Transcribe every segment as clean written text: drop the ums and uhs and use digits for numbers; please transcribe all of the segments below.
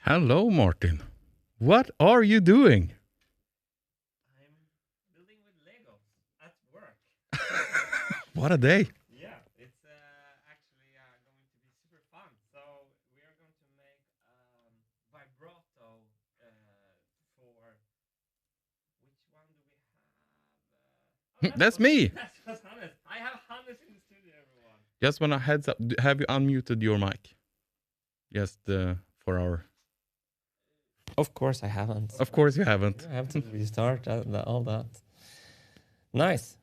Hello, Martin. What are you doing? I'm building with Legos at work. What a day. Yeah, it's actually going to be super fun. So we are going to make vibrato for which one do we have? That's me. That's Hannes. I have Hannes in the studio, everyone. Just want a heads up. Have you unmuted your mic? Just for our... Of course, I haven't. Of course you haven't. I have to restart all that. Nice.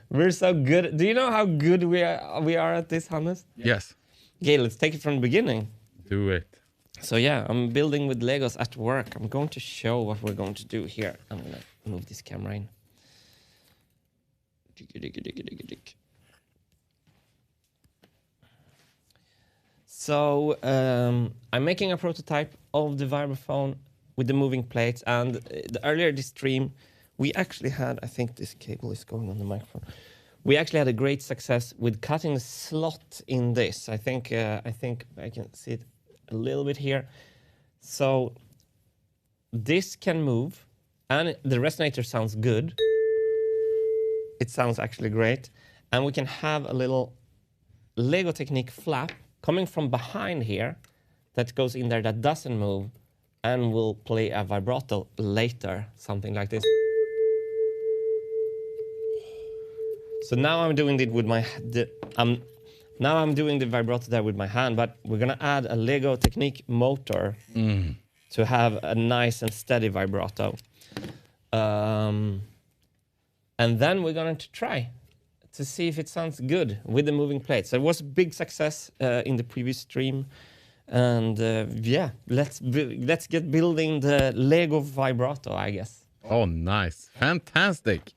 We're so good. Do you know how good we are at this, Hannes? Yes. Okay, let's take it from the beginning. Do it. So yeah, I'm building with Legos at work. I'm going to show what we're going to do here. I'm gonna move this camera in. So I'm making a prototype of the vibraphone with the moving plates. And earlier this stream, we actually had, I think this cable is going on the microphone. We actually had a great success with cutting the slot in this. I think I can see it a little bit here. So this can move, and the resonator sounds good. It sounds actually great. And we can have a little Lego Technique flap coming from behind here that goes in there that doesn't move, and will play a vibrato later, something like this. So now I'm doing it with now I'm doing the vibrato there with my hand, but we're gonna add a Lego Technique motor to have a nice and steady vibrato. And then we're going to try to see if it sounds good with the moving plates. So it was a big success in the previous stream. And yeah, let's get building the Lego vibrato, I guess. Oh, nice. Fantastic.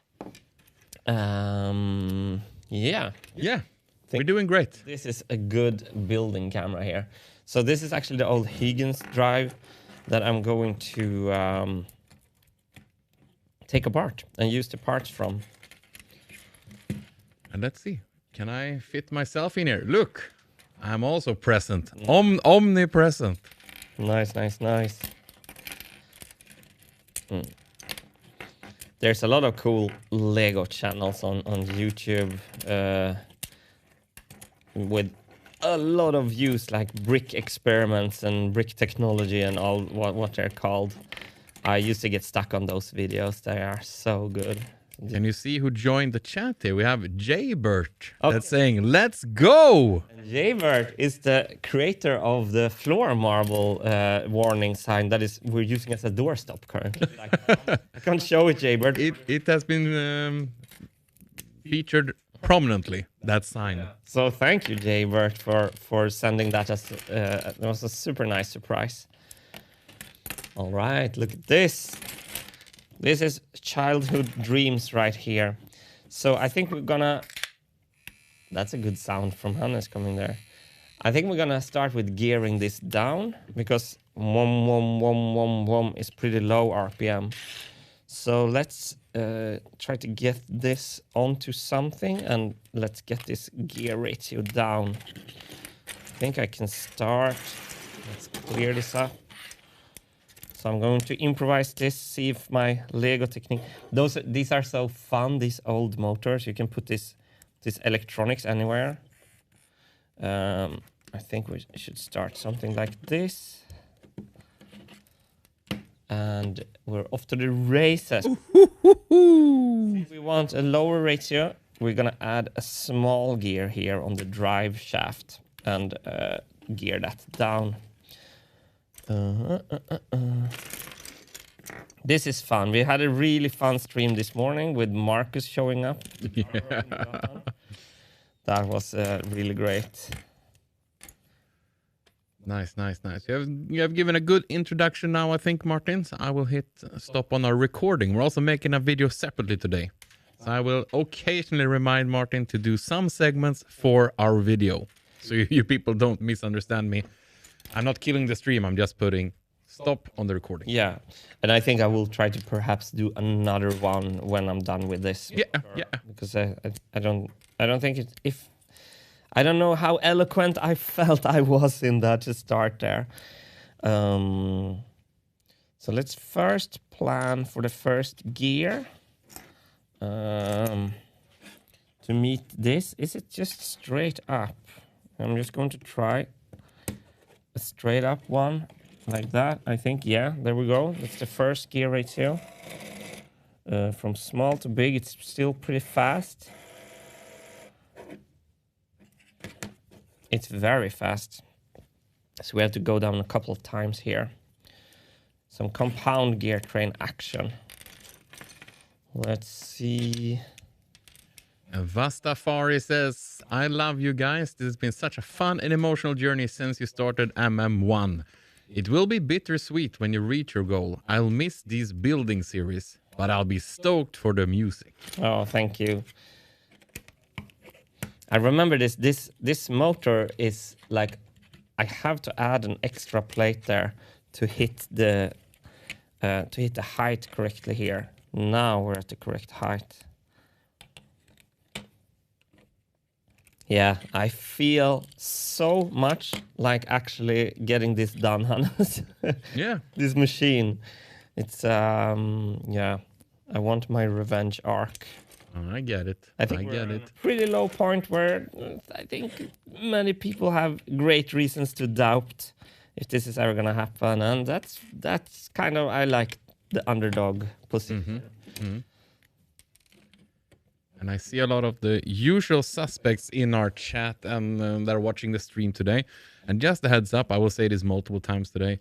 Yeah. Yeah. We're doing great. This is a good building camera here. So this is actually the old Higgins drive that I'm going to take apart and use the parts from. And let's see. Can I fit myself in here? Look, I'm also present. Omnipresent. Nice, nice, nice. There's a lot of cool Lego channels on YouTube with a lot of views, like brick experiments and brick technology and all what they're called. I used to get stuck on those videos. They are so good. Can you see who joined the chat here? We have Jaybert that's saying, let's go! Jaybert is the creator of the floor marble warning sign that we're using as a doorstop currently. I can't show it, Jaybert. It has been featured prominently, that sign. Yeah. So thank you, Jaybert, for sending that as it was a super nice surprise. All right, look at this. This is childhood dreams right here. So I think we're gonna... That's a good sound from Hannes coming there. I think we're gonna start with gearing this down, because wom, wom, wom, wom, wom is pretty low RPM. So let's try to get this onto something, and let's get this gear ratio down. I think I can start. Let's clear this up. So I'm going to improvise this, see if my Lego Technique... These are so fun, these old motors. You can put this electronics anywhere. I think we should start something like this. And we're off to the races. If we want a lower ratio, we're going to add a small gear here on the drive shaft and gear that down. This is fun. We had a really fun stream this morning with Marcus showing up. Yeah. That was really great. Nice, nice, nice. You have given a good introduction now, I think, Martin. So I will hit stop on our recording. We're also making a video separately today. So I will occasionally remind Martin to do some segments for our video. So you people don't misunderstand me. I'm not killing the stream. I'm just putting stop on the recording. Yeah, and I think I will try to perhaps do another one when I'm done with this. Yeah, yeah. Because I don't think I don't know how eloquent I felt I was in that to start there. So let's first plan for the first gear. To meet this. Is it just straight up? I'm just going to try a straight up one like that. I think, yeah, there we go. That's the first gear ratio. From small to big, it's still pretty fast. It's very fast. So we have to go down a couple of times here. Some compound gear train action. Let's see. Vastafari says, I love you guys. This has been such a fun and emotional journey since you started MM1. It will be bittersweet when you reach your goal. I'll miss these building series, but I'll be stoked for the music. Oh, thank you. I remember this motor is like, I have to add an extra plate there to hit the height correctly here. Now we're at the correct height. Yeah, I feel so much like actually getting this done, Hannes. Yeah. This machine. It's, yeah, I want my revenge arc. Oh, I get it. I think we're at a pretty low point where I think many people have great reasons to doubt if this is ever going to happen. And that's kind of, I like the underdog position. And I see a lot of the usual suspects in our chat and that are watching the stream today. And just a heads up, I will say this multiple times today.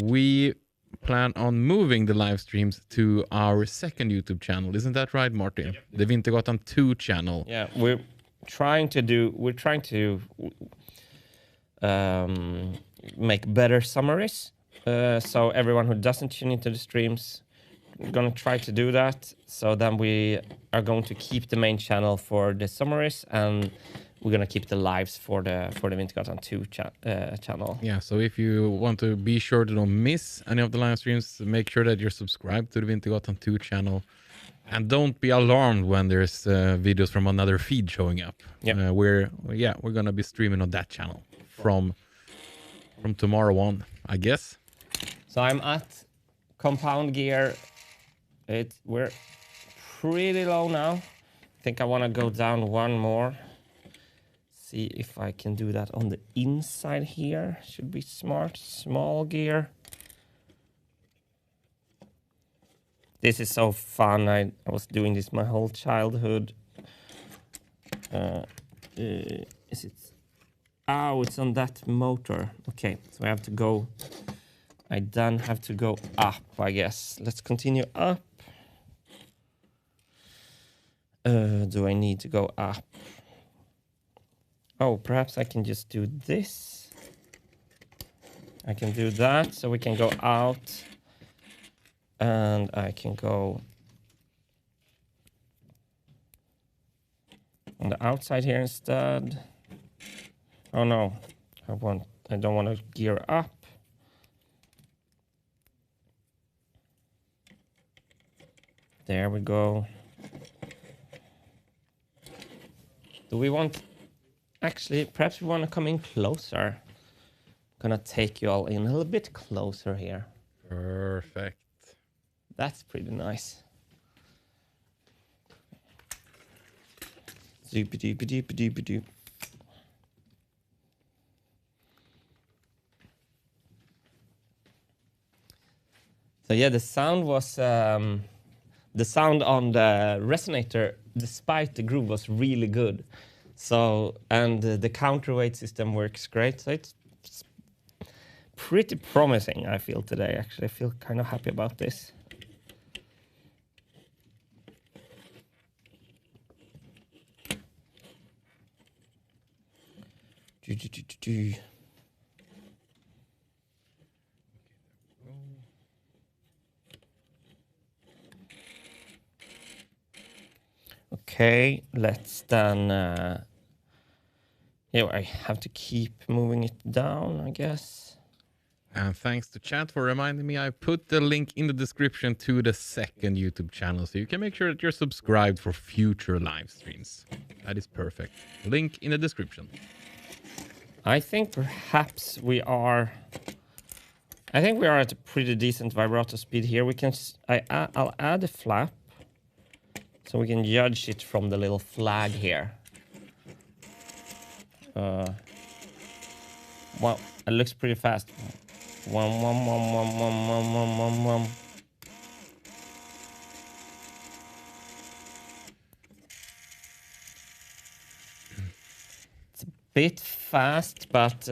We plan on moving the live streams to our second YouTube channel. Isn't that right, Martin? Yep. The Wintergatan 2 channel. Yeah, we're trying to make better summaries. So everyone who doesn't tune into the streams, we're going to try to do that. So then we are going to keep the main channel for the summaries, and we're going to keep the lives for the Wintergatan 2 channel. Yeah, so if you want to be sure to don't miss any of the live streams, make sure that you're subscribed to the Wintergatan 2 channel. And don't be alarmed when there's videos from another feed showing up. Yep. We're going to be streaming on that channel from tomorrow on, I guess. So I'm at compound gear. We're pretty low now. I think I want to go down one more. See if I can do that on the inside here. Should be smart. Small gear. This is so fun. I was doing this my whole childhood. Is it? Oh, it's on that motor. Okay, so I have to go. I then have to go up, I guess. Let's continue up. Do I need to go up? Oh, perhaps I can just do this. I can do that, so we can go out. And I can go on the outside here instead. Oh no, I don't want to gear up. There we go. Do we want, actually, perhaps we want to come in closer. Gonna take you all in a little bit closer here. Perfect. That's pretty nice. Zoop-a-doop-a-doop-a-doop-a-doop. So yeah, the sound was the sound on the resonator, despite the groove, was really good. So and the counterweight system works great. So it's pretty promising. I feel today. Actually, I feel kind of happy about this. Okay, let's then. Yeah, I have to keep moving it down, I guess. And thanks to chat for reminding me. I put the link in the description to the second YouTube channel, so you can make sure that you're subscribed for future live streams. That is perfect. Link in the description. I think perhaps we are... I think we are at a pretty decent vibrato speed here. We can... I'll add a flap, so we can judge it from the little flag here. Well, it looks pretty fast. Wum, wum, wum, wum, wum, wum, wum, wum, wum. It's a bit fast, but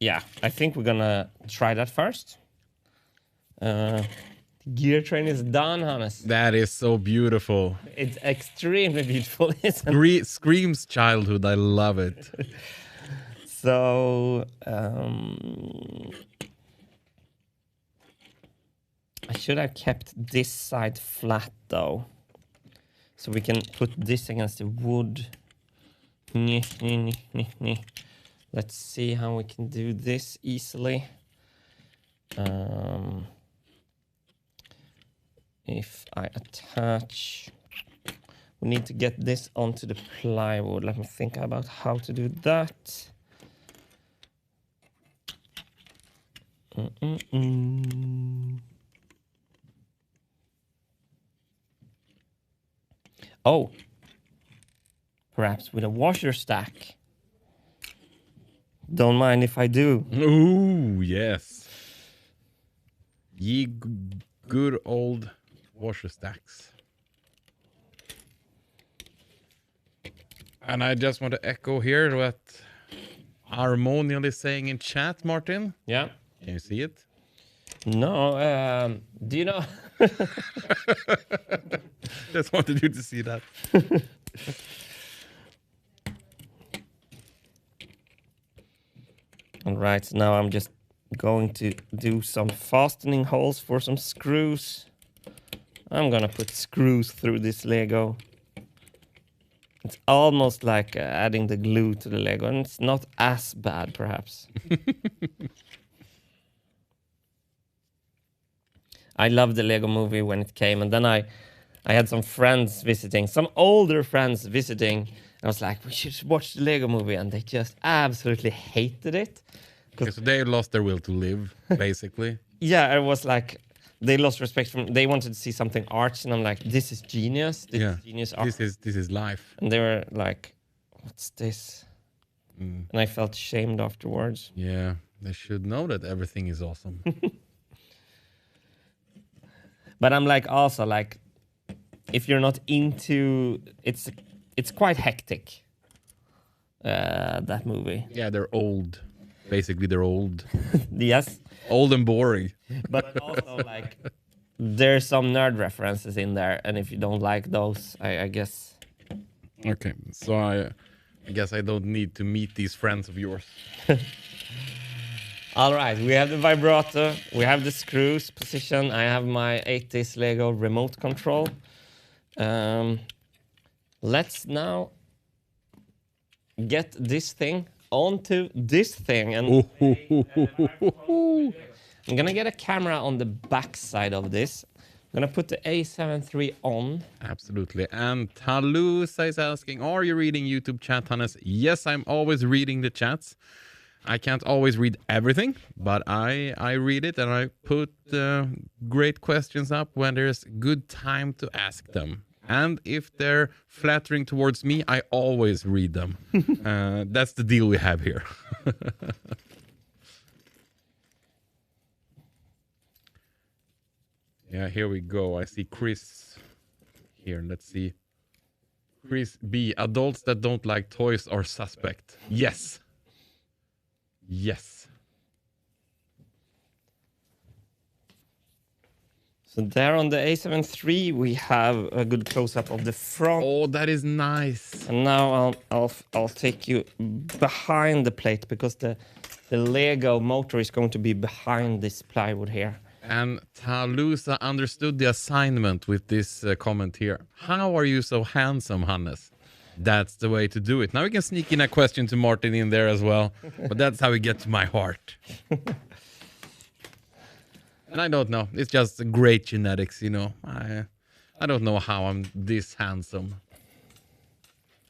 yeah, I think we're gonna try that first. Gear train is done, Hannes. That is so beautiful. It's extremely beautiful, isn't it? Screams childhood. I love it. So, I should have kept this side flat though, so we can put this against the wood. Let's see how we can do this easily. If I attach, we need to get this onto the plywood. Let me think about how to do that. Oh, perhaps with a washer stack. Don't mind if I do. Ooh, yes. Ye good old washer stacks. And I just want to echo here what Harmonial is saying in chat, Martin. Yeah. Can you see it? No, do you know? Just wanted you to see that. All right, now I'm just going to do some fastening holes for some screws. I'm gonna put screws through this Lego. It's almost like adding the glue to the Lego, and it's not as bad, perhaps. I loved the Lego movie when it came, and then I had some friends visiting, some older friends visiting. I was like, we should watch the Lego movie, and they just absolutely hated it. Okay, so they lost their will to live, basically. Yeah, it was like they lost respect from. They wanted to see something arts, and I'm like, this is genius. This is genius art. This is life. And they were like, what's this? And I felt shamed afterwards. Yeah, they should know that everything is awesome. But I'm like, also like, if you're not into, it's quite hectic. That movie. Yeah, they're old. Basically, they're old. Yes. Old and boring. But also like, there's some nerd references in there, and if you don't like those, I guess. Okay, so I guess I don't need to meet these friends of yours. All right, we have the vibrato, we have the screws position. I have my 80s Lego remote control. Let's now get this thing onto this thing, and I'm gonna get a camera on the back side of this. I'm gonna put the A7 III on. Absolutely. And Talusa is asking, are you reading YouTube chat, Hannes? Yes, I'm always reading the chats. I can't always read everything, but I read it, and I put great questions up when there's good time to ask them. And if they're flattering towards me, I always read them. That's the deal we have here. Yeah, here we go. I see Chris here. Let's see. Chris B. Adults that don't like toys are suspect. Yes. Yes. So there on the A7 III, we have a good close-up of the front. Oh, that is nice. And now I'll take you behind the plate, because the Lego motor is going to be behind this plywood here. And Talusa understood the assignment with this comment here. How are you so handsome, Hannes? That's the way to do it. Now we can sneak in a question to Martin in there as well. But that's how we get to my heart. And I don't know. It's just great genetics, you know. I don't know how I'm this handsome.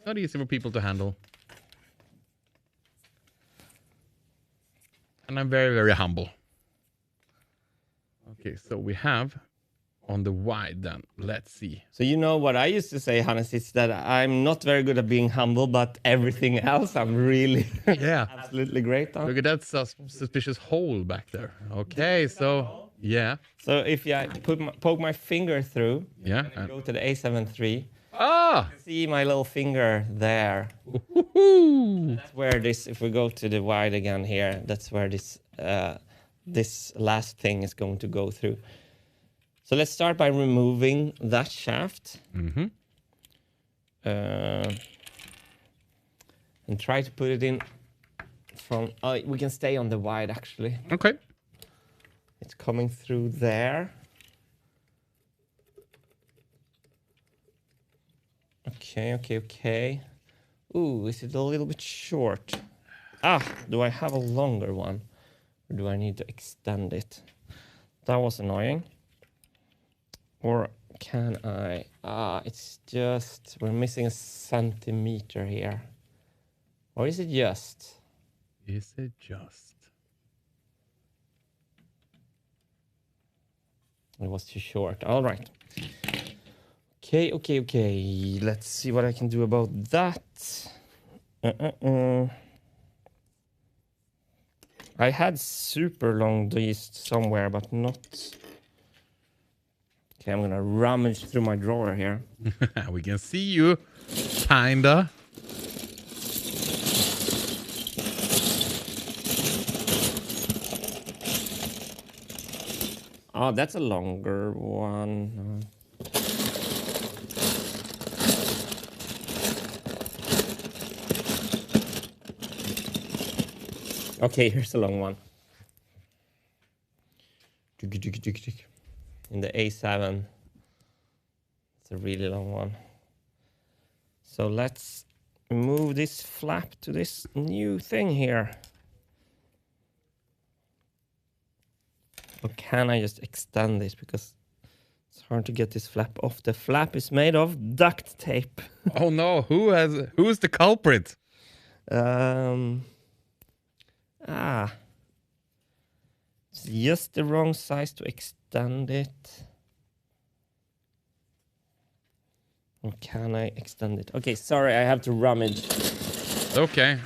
Not easy for people to handle. And I'm very, very humble. Okay, so we have on the wide then. Let's see. So you know what I used to say, Hannes, is that I'm not very good at being humble, but everything else I'm really Yeah. absolutely great on. Look at that suspicious hole back there. Okay, so yeah. So if I poke my finger through, Yeah. go to the A7 III, Ah! see my little finger there. Woohoo! That's where this, if we go to the wide again here, that's where this this last thing is going to go through. So let's start by removing that shaft. Mm-hmm. And try to put it in from, we can stay on the wide actually. Okay. It's coming through there. Okay. Ooh, is it a little bit short? Do I have a longer one? Or do I need to extend it? That was annoying. Or can I? It's just, we're missing a centimeter here. Or is it just? Is it just? It was too short. All right. Okay. Let's see what I can do about that. I had super long these somewhere, but not. Okay, I'm gonna rummage through my drawer here. We can see you. Kinda. Oh, that's a longer one. Okay, here's a long one. In the A7. It's a really long one. So let's move this flap to this new thing here. Or can I just extend this? Because it's hard to get this flap off. The flap is made of duct tape. Oh no, who's the culprit? It's just the wrong size to extend it. Or can I extend it? Okay, sorry, I have to rummage. Okay,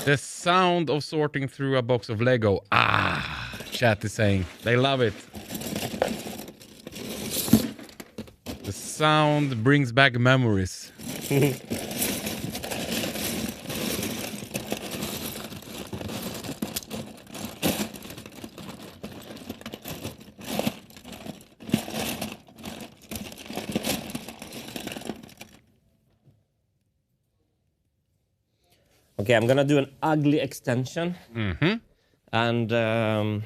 the sound of sorting through a box of Lego. Chat is saying they love it. The sound brings back memories. Okay, I'm gonna do an ugly extension. Mm-hmm. And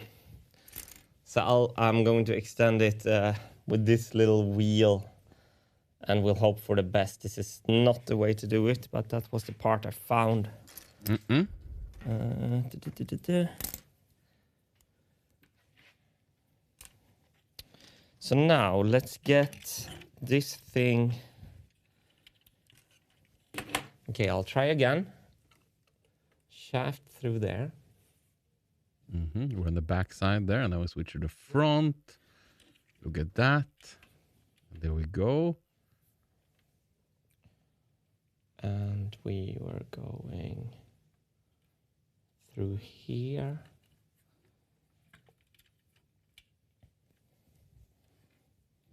so I'm going to extend it with this little wheel, and we'll hope for the best. This is not the way to do it, but that was the part I found. Mm-mm. So now let's get this thing. Okay, I'll try again. Shaft through there. Mm-hmm. We're on the back side there, and then we switch to the front. Look at that. There we go. And we were going through here.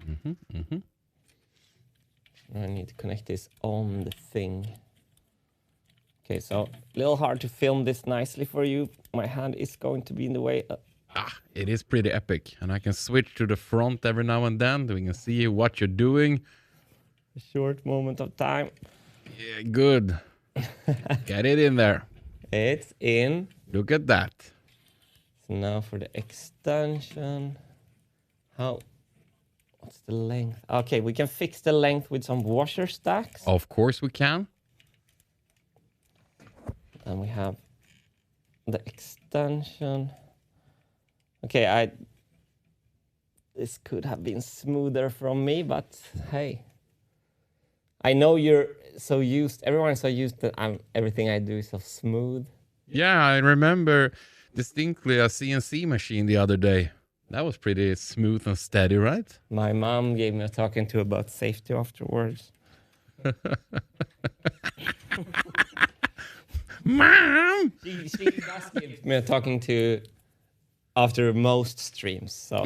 Mm-hmm. Mm-hmm. I need to connect this on the thing. Okay, so a little hard to film this nicely for you. My hand is going to be in the way. It is pretty epic. And I can switch to the front every now and then. We can see what you're doing. A short moment of time. Yeah, good. Get it in there. It's in. Look at that. So now for the extension. What What's the length? Okay, we can fix the length with some washer stacks. Of course we can. And we have the extension. Okay, this could have been smoother from me, but hey. I know you're so used, everyone's so used that everything I do is so smooth. Yeah, I remember distinctly a CNC machine the other day. That was pretty smooth and steady, right? My mom gave me a talking to about safety afterwards. Mom! She does give me a talking to after most streams, so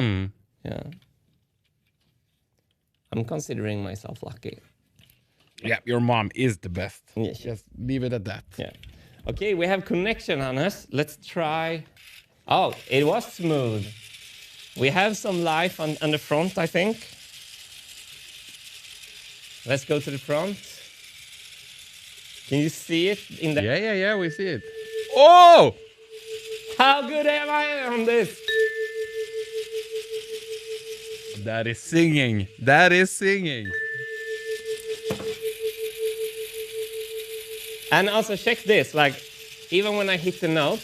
yeah. I'm considering myself lucky. Yeah, your mom is the best. Yeah. Just leave it at that. Yeah. Okay, we have connection, Hannes. Let's try. Oh, it was smooth. We have some life on the front, I think. Let's go to the front. Can you see it in the? Yeah, we see it. Oh! How good am I on this? That is singing. That is singing. And also check this, like, even when I hit the note,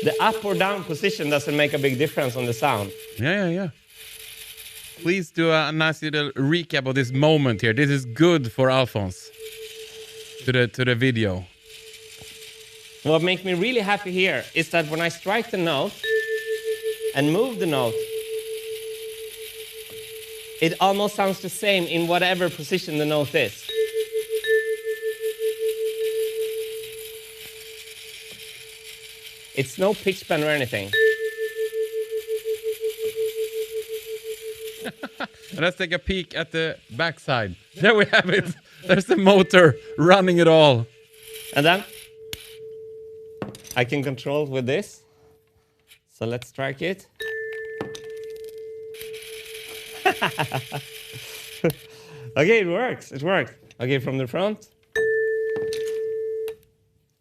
the up or down position doesn't make a big difference on the sound. Yeah. Please do a nice little recap of this moment here. This is good for Alfons. To the video. What makes me really happy here is that when I strike the note and move the note, it almost sounds the same in whatever position the note is. It's no pitch bend or anything. Let's take a peek at the backside. There we have it. There's the motor running it all. And then I can control with this. So let's strike it. Okay, it works. It works. Okay, from the front.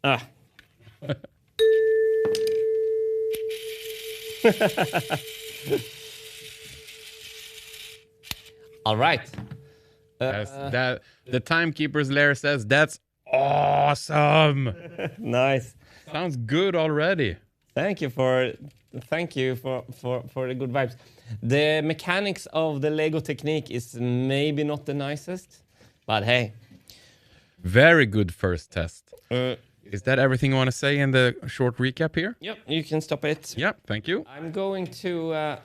Ah. All right. That the timekeeper's lair says that's awesome. Nice. Sounds good already. Thank you for the good vibes. The mechanics of the Lego technique is maybe not the nicest, but hey. Very good first test. Is that everything you want to say in the short recap here? Yep, you can stop it. Yep, thank you. I'm going to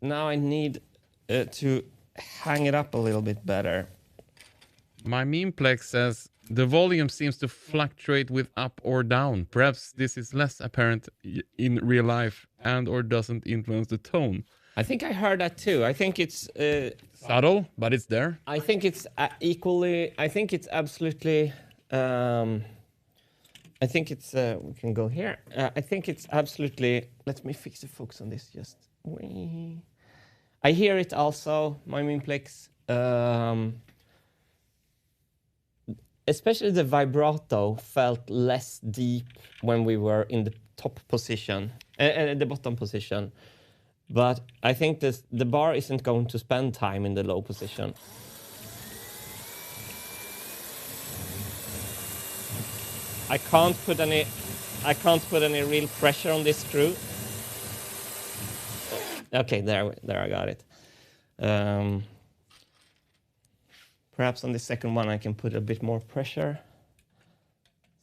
now I need to hang it up a little bit better. My memeplex says the volume seems to fluctuate with up or down. Perhaps this is less apparent in real life and or doesn't influence the tone. I think I heard that too. I think it's subtle, but it's there. I think it's equally. I think it's absolutely. I think it's. We can go here. I think it's absolutely. Let me fix the focus on this. Just. I hear it also. My memeplex. Especially the vibrato felt less deep when we were in the top position, the bottom position. But I think the bar isn't going to spend time in the low position. I can't put any real pressure on this screw. Okay, there I got it. Perhaps on the second one I can put a bit more pressure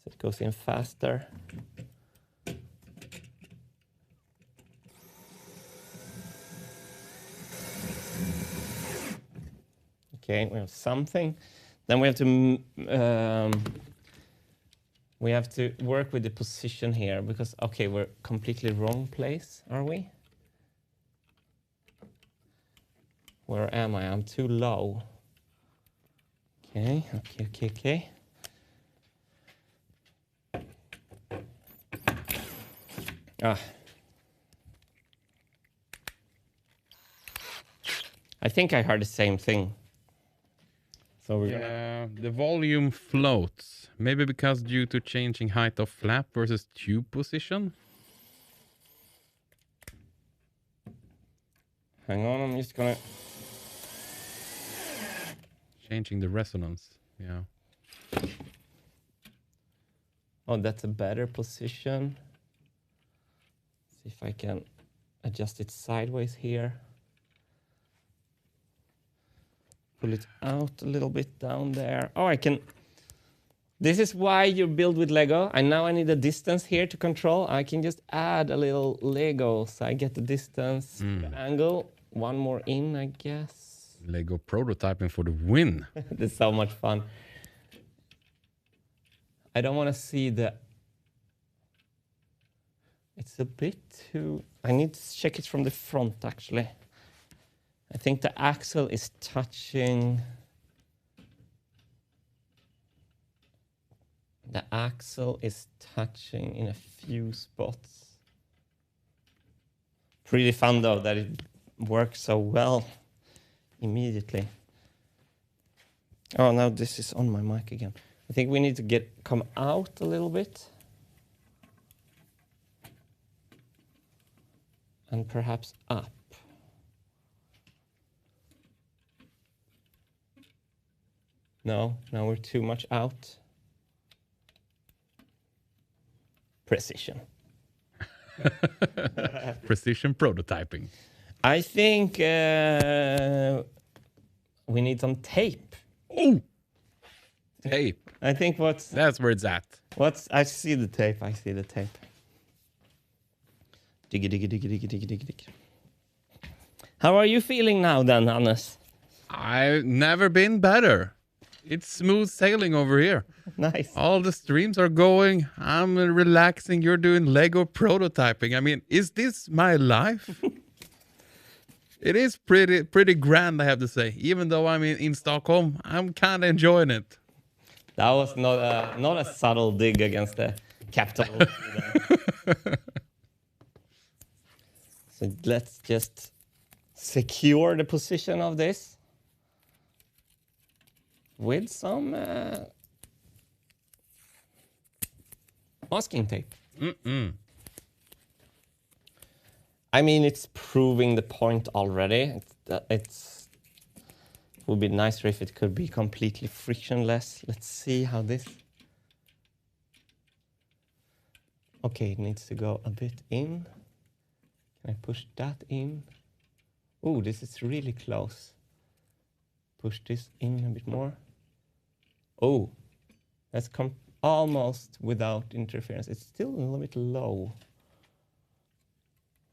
so it goes in faster. Okay, we have something. Then we have to work with the position here because, okay, we're completely wrong place, are we? Where am I? I'm too low. Okay. I think I heard the same thing. So we're the volume floats. Maybe because due to changing height of flap versus tube position. Hang on, I'm just gonna... Changing the resonance, yeah. Oh, that's a better position. See if I can adjust it sideways here. Pull it out a little bit down there. Oh, I can... This is why you build with Lego. I need a distance here to control. I can just add a little Lego so I get the distance, the angle. One more in, I guess. Lego prototyping for the win. This is so much fun. I don't want to see the... It's a bit too... I need to check it from the front, actually. I think the axle is touching... The axle is touching in a few spots. Pretty fun, though, that it works so well immediately. Oh, now this is on my mic again. I think we need to come out a little bit. And perhaps up. No, now we're too much out. Precision. Precision prototyping. I think we need some tape. Oh! Tape. I think That's where it's at. I see the tape. I see the tape. Diggy, diggy, diggy, diggy, diggy, diggy, diggy. How are you feeling now then, Hannes? I've never been better. It's smooth sailing over here. Nice. All the streams are going. I'm relaxing. You're doing Lego prototyping. I mean, is this my life? It is pretty grand, I have to say. Even though I'm in Stockholm, I'm kind of enjoying it. That was not a subtle dig against the capital. So let's just secure the position of this with some masking tape. I mean, it's proving the point already. It would be nicer if it could be completely frictionless. Let's see how this... Okay, it needs to go a bit in. Can I push that in? Oh, this is really close. Push this in a bit more. Oh, that's almost without interference. It's still a little bit low.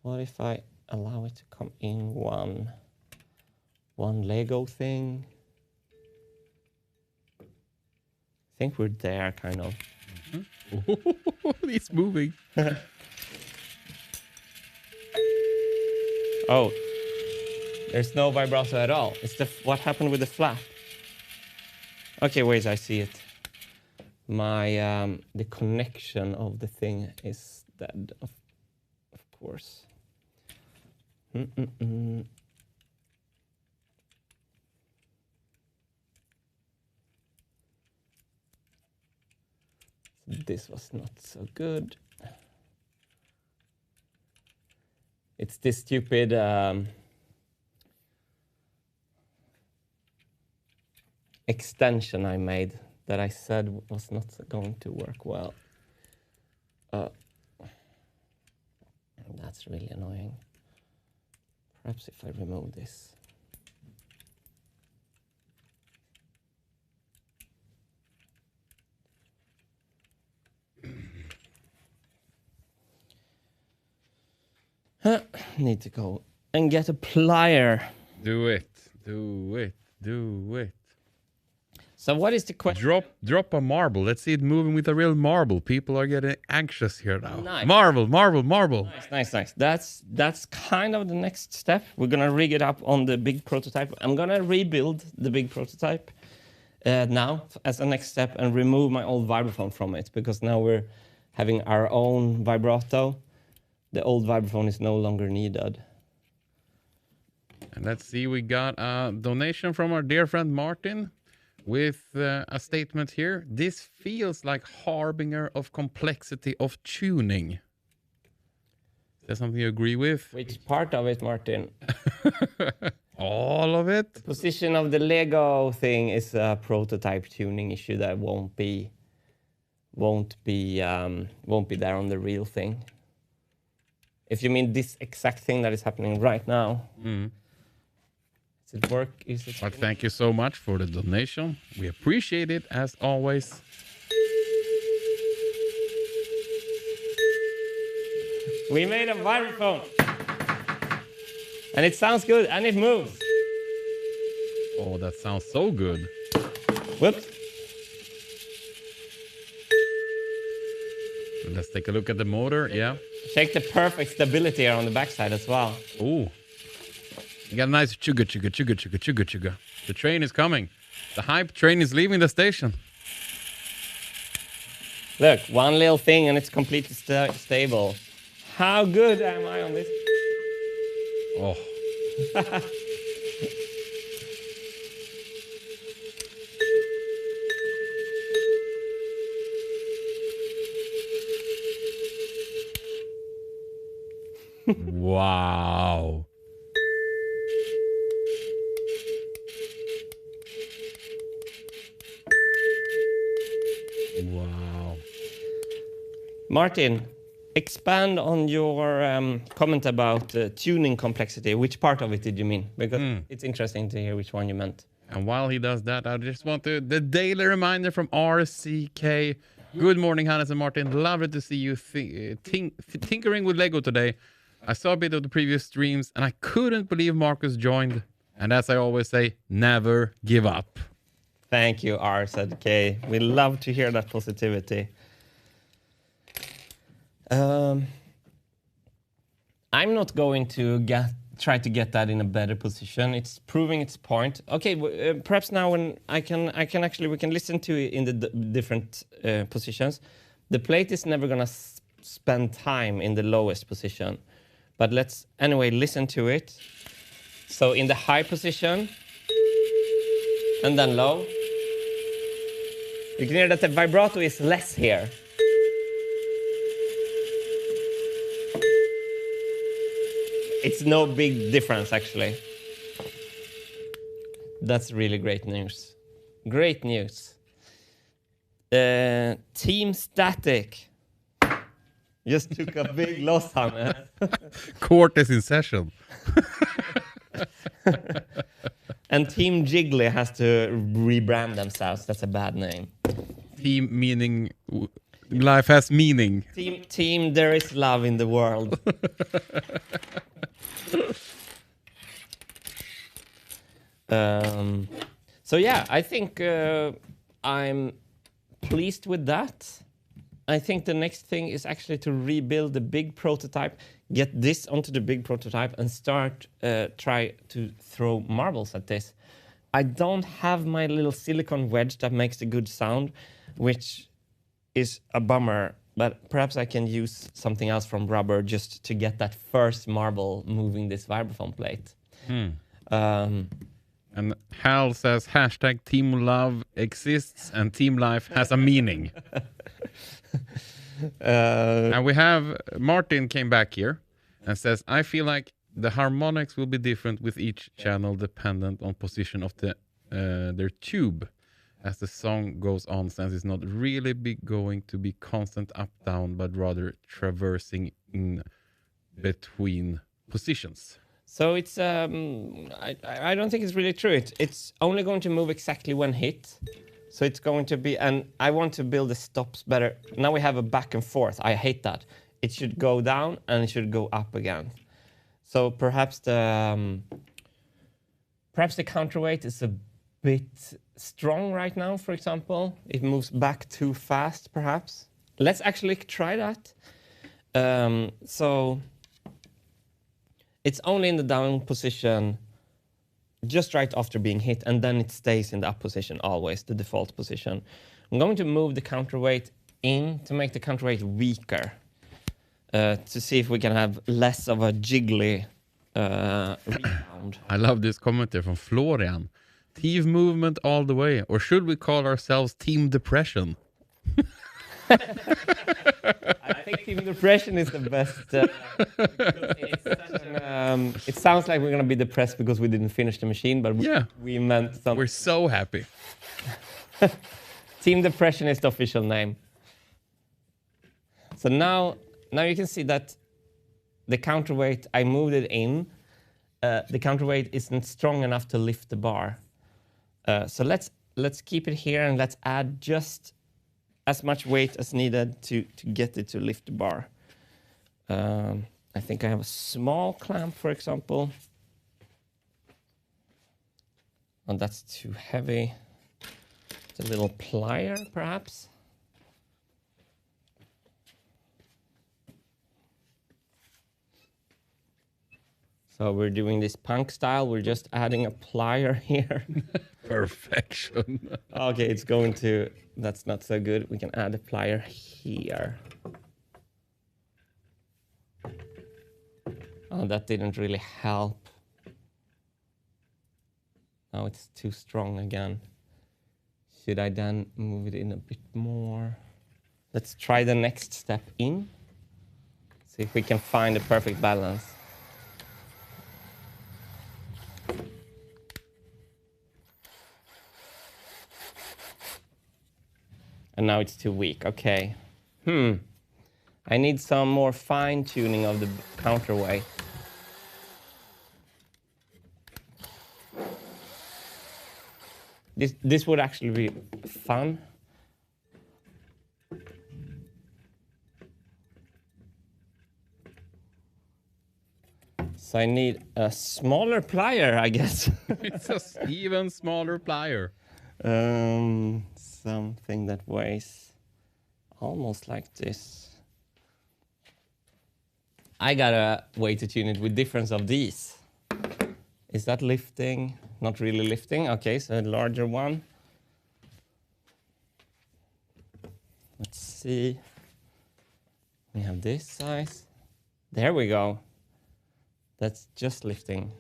What if I allow it to come in one Lego thing? I think we're there, kind of. It's moving. Oh, there's no vibrato at all. It's what happened with the flap. Okay, wait, I see it. The connection of the thing is dead, of course. This was not so good. It's this stupid extension I made that I said was not going to work well. That's really annoying. Perhaps if I remove this. Need to go and get a plier. Do it. Do it. Do it. So what is the question? Drop a marble. Let's see it moving with a real marble. People are getting anxious here now. Nice. Marble, marble, marble. Nice. That's kind of the next step. We're gonna rig it up on the big prototype. I'm gonna rebuild the big prototype now as a next step and remove my old vibraphone from it, because now we're having our own vibrato. The old vibraphone is no longer needed. And let's see, we got a donation from our dear friend Martin. with a statement here. This feels like harbinger of complexity of tuning. Is that something you agree with? Which part of it, Martin? All of it? The position of the Lego thing is a prototype tuning issue that won't be there on the real thing. If you mean this exact thing that is happening right now. Does it work? But thank you so much for the donation. We appreciate it as always. We made a vibraphone. And it sounds good and it moves. Oh, that sounds so good. Whoops. Let's take a look at the motor. Yeah. Check the perfect stability here on the backside as well. Oh. You got a nice chugga, chugga, chugga, chugga, chugga, chugga. The train is coming. The hype train is leaving the station. Look, one little thing and it's completely stable. How good am I on this? Oh. Wow. Wow. Martin, expand on your comment about tuning complexity. Which part of it did you mean? Because it's interesting to hear which one you meant. And while he does that, I just want the daily reminder from RCK. Good morning, Hannes and Martin. Lovely to see you tinkering with Lego today. I saw a bit of the previous streams and I couldn't believe Marcus joined. And as I always say, never give up. Thank you, RZK. We love to hear that positivity. I'm not going to try to get that in a better position. It's proving its point. Okay, perhaps now when we can listen to it in the different positions. The plate is never gonna spend time in the lowest position, but let's anyway listen to it. So in the high position and then low, you can hear that the vibrato is less here. It's no big difference, actually. That's really great news. Great news. Team Static just took a big loss, Hannes. Court is in session. And Team Jiggly has to rebrand themselves. That's a bad name. Team meaning life has meaning. Team there is love in the world. So yeah, I think I'm pleased with that. I think the next thing is actually to rebuild the big prototype, get this onto the big prototype and start try to throw marbles at this. I don't have my little silicone wedge that makes a good sound, which is a bummer, but perhaps I can use something else from rubber just to get that first marble moving this vibraphone plate. And Hal says hashtag Team Love exists and Team Life has a meaning. And we have Martin came back here and says, I feel like the harmonics will be different with each channel dependent on position of their tube as the song goes on, since it's not really going to be constant up down but rather traversing in between positions. So it's I don't think it's really true. It's only going to move exactly when hit. So it's going to be, and I want to build the stops better. Now we have a back and forth. I hate that. It should go down and it should go up again. So perhaps the counterweight is a bit strong right now, for example. It moves back too fast, perhaps. Let's actually try that. So it's only in the down position just right after being hit, and then it stays in the up position always, the default position. I'm going to move the counterweight in to make the counterweight weaker, to see if we can have less of a jiggly rebound. I love this comment there from Florian. Team movement all the way. Or should we call ourselves Team Depression? I think Team Depression is the best. It sounds like we're going to be depressed because we didn't finish the machine, but we meant something. We're so happy. Team Depression is the official name. So now you can see that the counterweight, I moved it in. The counterweight isn't strong enough to lift the bar. So let's keep it here and let's add just as much weight as needed to get it to lift the bar. I think I have a small clamp, for example. Oh, that's too heavy. It's a little plier, perhaps. So we're doing this punk style. We're just adding a plier here. Perfection. Okay, it's going to, that's not so good. We can add a plier here. Oh, that didn't really help. Now it's too strong again. Should I then move it in a bit more? Let's try the next step in. See if we can find the perfect balance. And now it's too weak. Okay. I need some more fine-tuning of the counterweight. This would actually be fun. So I need a smaller plier, I guess. It's an even smaller plier. Something that weighs almost like this. I got a way to tune it with difference of these. Is that lifting? Not really lifting. Okay, so a larger one. Let's see. We have this size. There we go. That's just lifting.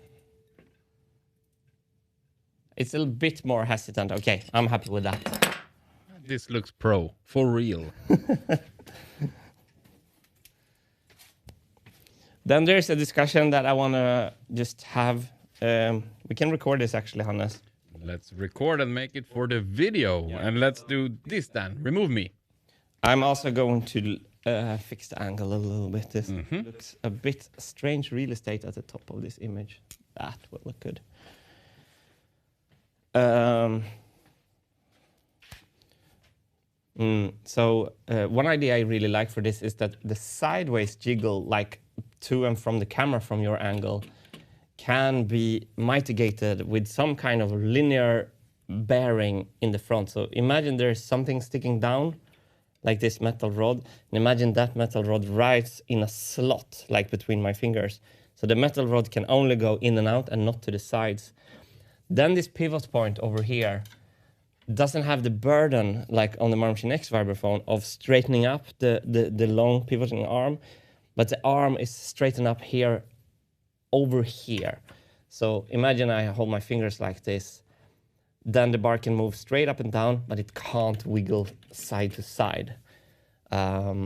It's a bit more hesitant. Okay, I'm happy with that. This looks pro, for real. Then there's a discussion that I want to just have. We can record this actually, Hannes. Let's record and make it for the video. Yeah. And let's do this then. Remove me. I'm also going to fix the angle a little bit. This looks a bit strange real estate at the top of this image. That will look good. So one idea I really like for this is that the sideways jiggle, like to and from the camera from your angle, can be mitigated with some kind of linear bearing in the front. So imagine there's something sticking down, like this metal rod, and imagine that metal rod right in a slot, like between my fingers. So the metal rod can only go in and out and not to the sides. Then this pivot point over here doesn't have the burden, like on the Marble Machine X vibraphone, of straightening up the long pivoting arm, but the arm is straightened up here, over here. So imagine I hold my fingers like this, then the bar can move straight up and down, but it can't wiggle side to side. That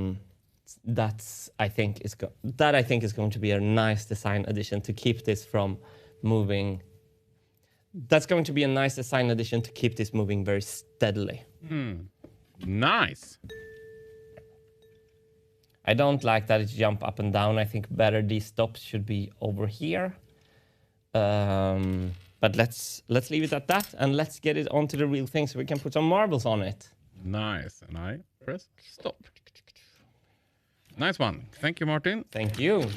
I think is going to be a nice design addition to keep this from moving. That's going to be a nice design addition to keep this moving very steadily. Nice. I don't like that it jump up and down. I think better these stops should be over here. But let's leave it at that, and let's get it onto the real thing so we can put some marbles on it. Nice. And I press stop. Nice one. Thank you, Martin. Thank you.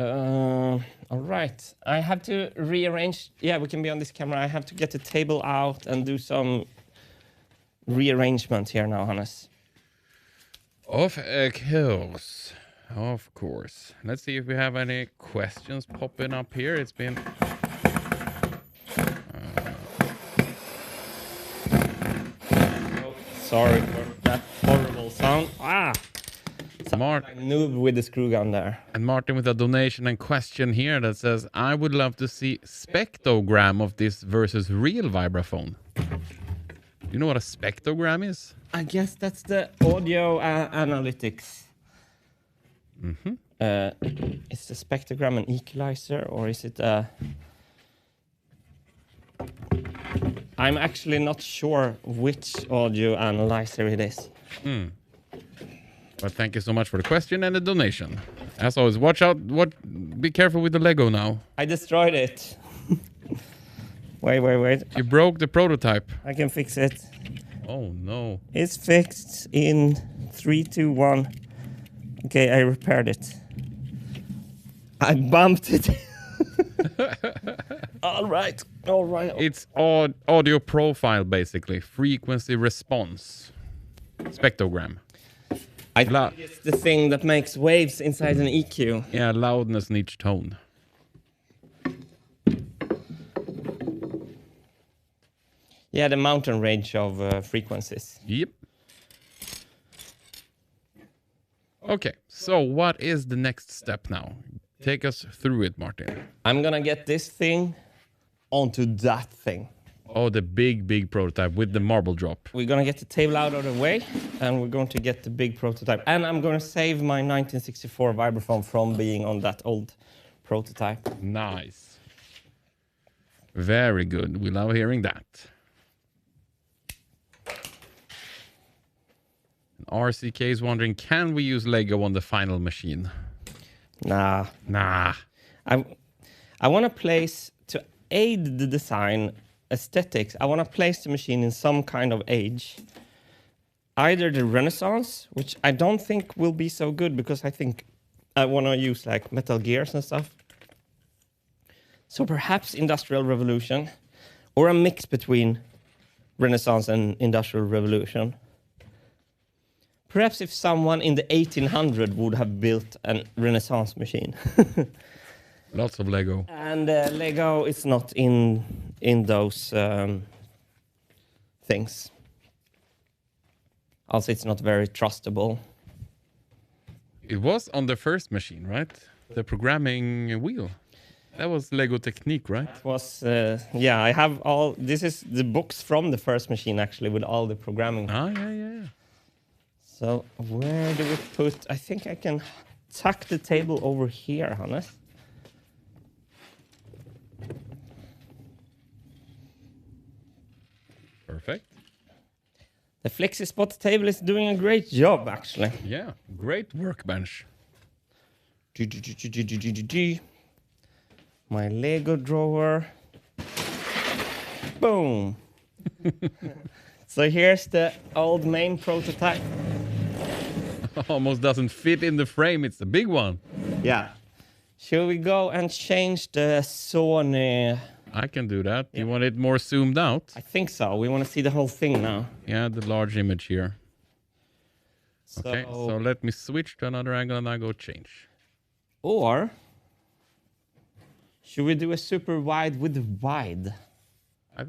All right. I have to rearrange. Yeah, we can be on this camera. I have to get the table out and do some rearrangement here now, Hannes. Of course. Of course. Let's see if we have any questions popping up here. It's been... sorry for that horrible sound. Noob with the screw gun there. And Martin with a donation and question here that says, I would love to see spectrogram of this versus real vibraphone. You know what a spectrogram is? I guess that's the audio analytics. Mm-hmm. Is the spectrogram an equalizer or is it I'm actually not sure which audio analyzer it is. But thank you so much for the question and the donation. As always, watch out. Be careful with the Lego now. I destroyed it. Wait. You broke the prototype. I can fix it. Oh no. It's fixed in 3, 2, 1. Okay, I repaired it. I bumped it. All right. It's audio profile, basically. Frequency response. Spectrogram. I think it's the thing that makes waves inside an EQ. Yeah, loudness in each tone. Yeah, the mountain range of frequencies. Yep. Okay, so what is the next step now? Take us through it, Martin. I'm gonna get this thing onto that thing. Oh, the big prototype with the marble drop. We're gonna get the table out of the way, and we're going to get the big prototype. And I'm gonna save my 1964 vibraphone from being on that old prototype. Nice. Very good. We love hearing that. RCK is wondering, can we use Lego on the final machine? Nah. I want to place, to aid the design aesthetics, I want to place the machine in some kind of age. Either the Renaissance, which I don't think will be so good because I think I want to use like metal gears and stuff. So perhaps Industrial Revolution, or a mix between Renaissance and Industrial Revolution. Perhaps if someone in the 1800 would have built a Renaissance machine. Lots of Lego. And Lego is not in those things. Also, it's not very trustable. It was on the first machine, right? The programming wheel. That was Lego Technique, right? It was, yeah, I have all, this is the books from the first machine actually with all the programming. Ah, yeah. So where do we put, I think I can tuck the table over here, Hannes. Perfect. The FlexiSpot table is doing a great job, actually. Yeah, great workbench. My Lego drawer. Boom. So here's the old main prototype. Almost doesn't fit in the frame. It's the big one. Yeah. Should we go and change the Sony? I can do that. Yeah. You want it more zoomed out? I think so. We want to see the whole thing now. Yeah, the large image here. Okay, so let me switch to another angle and I go change. Or should we do a super wide with the wide?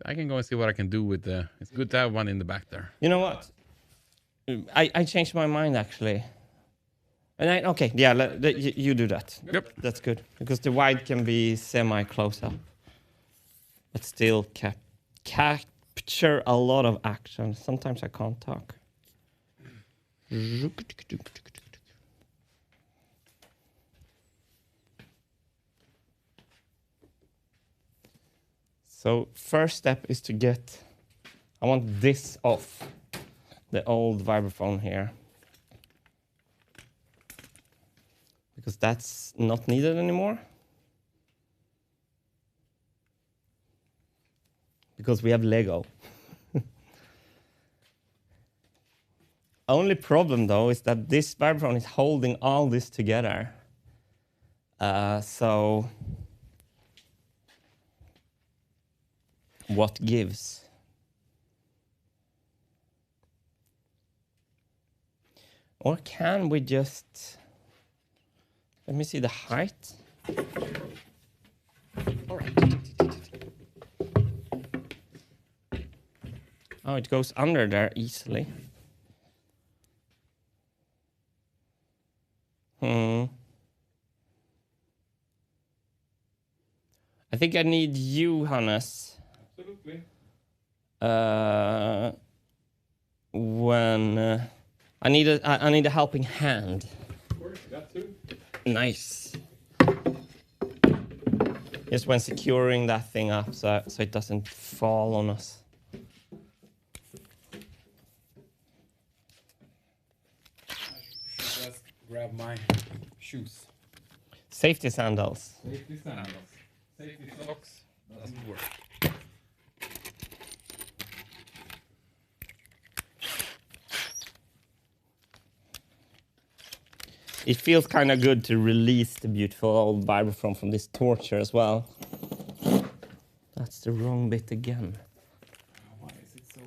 I can go and see what I can do with the... It's good to have one in the back there. You know what? I changed my mind, actually. And okay, yeah, you do that. Yep. That's good. Because the wide can be semi-close-up. But still capture a lot of action. Sometimes I can't talk. So first step is to get, I want this off, the old vibraphone here. Because that's not needed anymore. Because we have Lego. Only problem though is that this vibraphone is holding all this together. So what gives? Or can we just, let me see the height. All right. Oh, it goes under there easily. I think I need you, Hannes. Absolutely. When I need a helping hand. Of course, got to. Nice. Just when securing that thing up so it doesn't fall on us. Just grab my shoes. Safety sandals. Safety sandals. Safety socks doesn't work. It feels kind of good to release the beautiful old vibraphone from this torture as well. That's the wrong bit again. Why is it so...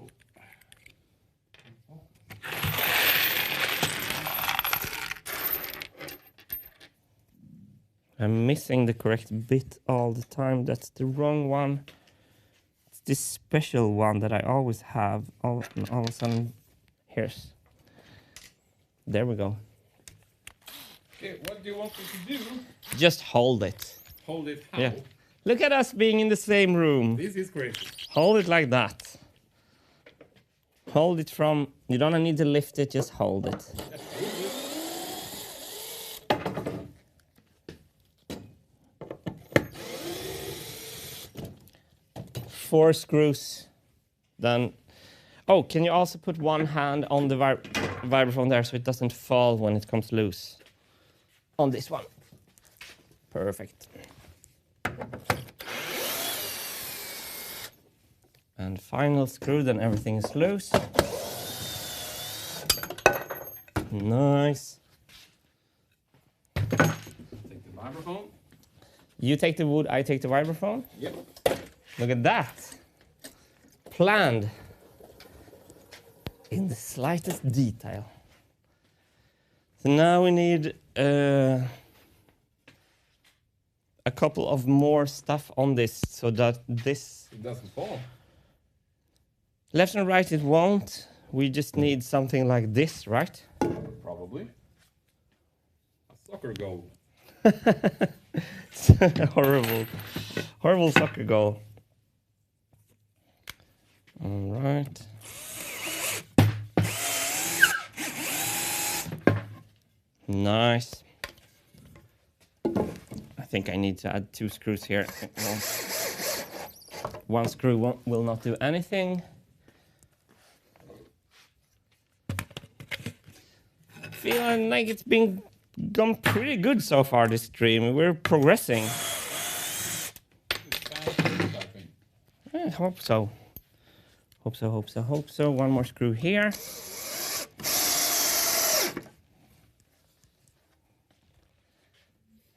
I'm missing the correct bit all the time. That's the wrong one. It's this special one that I always have. All of a sudden, here's. There we go. Okay, what do you want me to do? Just hold it. Hold it how? Yeah. Look at us being in the same room. This is great. Hold it like that. Hold it from... You don't need to lift it, just hold it. Four screws. Then... Oh, can you also put one hand on the vibraphone there so it doesn't fall when it comes loose? On this one. Perfect. And final screw, then everything is loose. Nice. Take the vibraphone. You take the wood, I take the vibraphone. Yep. Look at that. Planned. In the slightest detail. So now we need a couple of more stuff on this so that this... It doesn't fall. Left and right it won't. We just need something like this, right? Probably. A soccer goal. Horrible. Horrible soccer goal. All right. Nice. I think I need to add 2 screws here. One screw will not do anything. Feeling like it's gone pretty good so far this stream. We're progressing. I hope so. Hope so, hope so, hope so. One more screw here.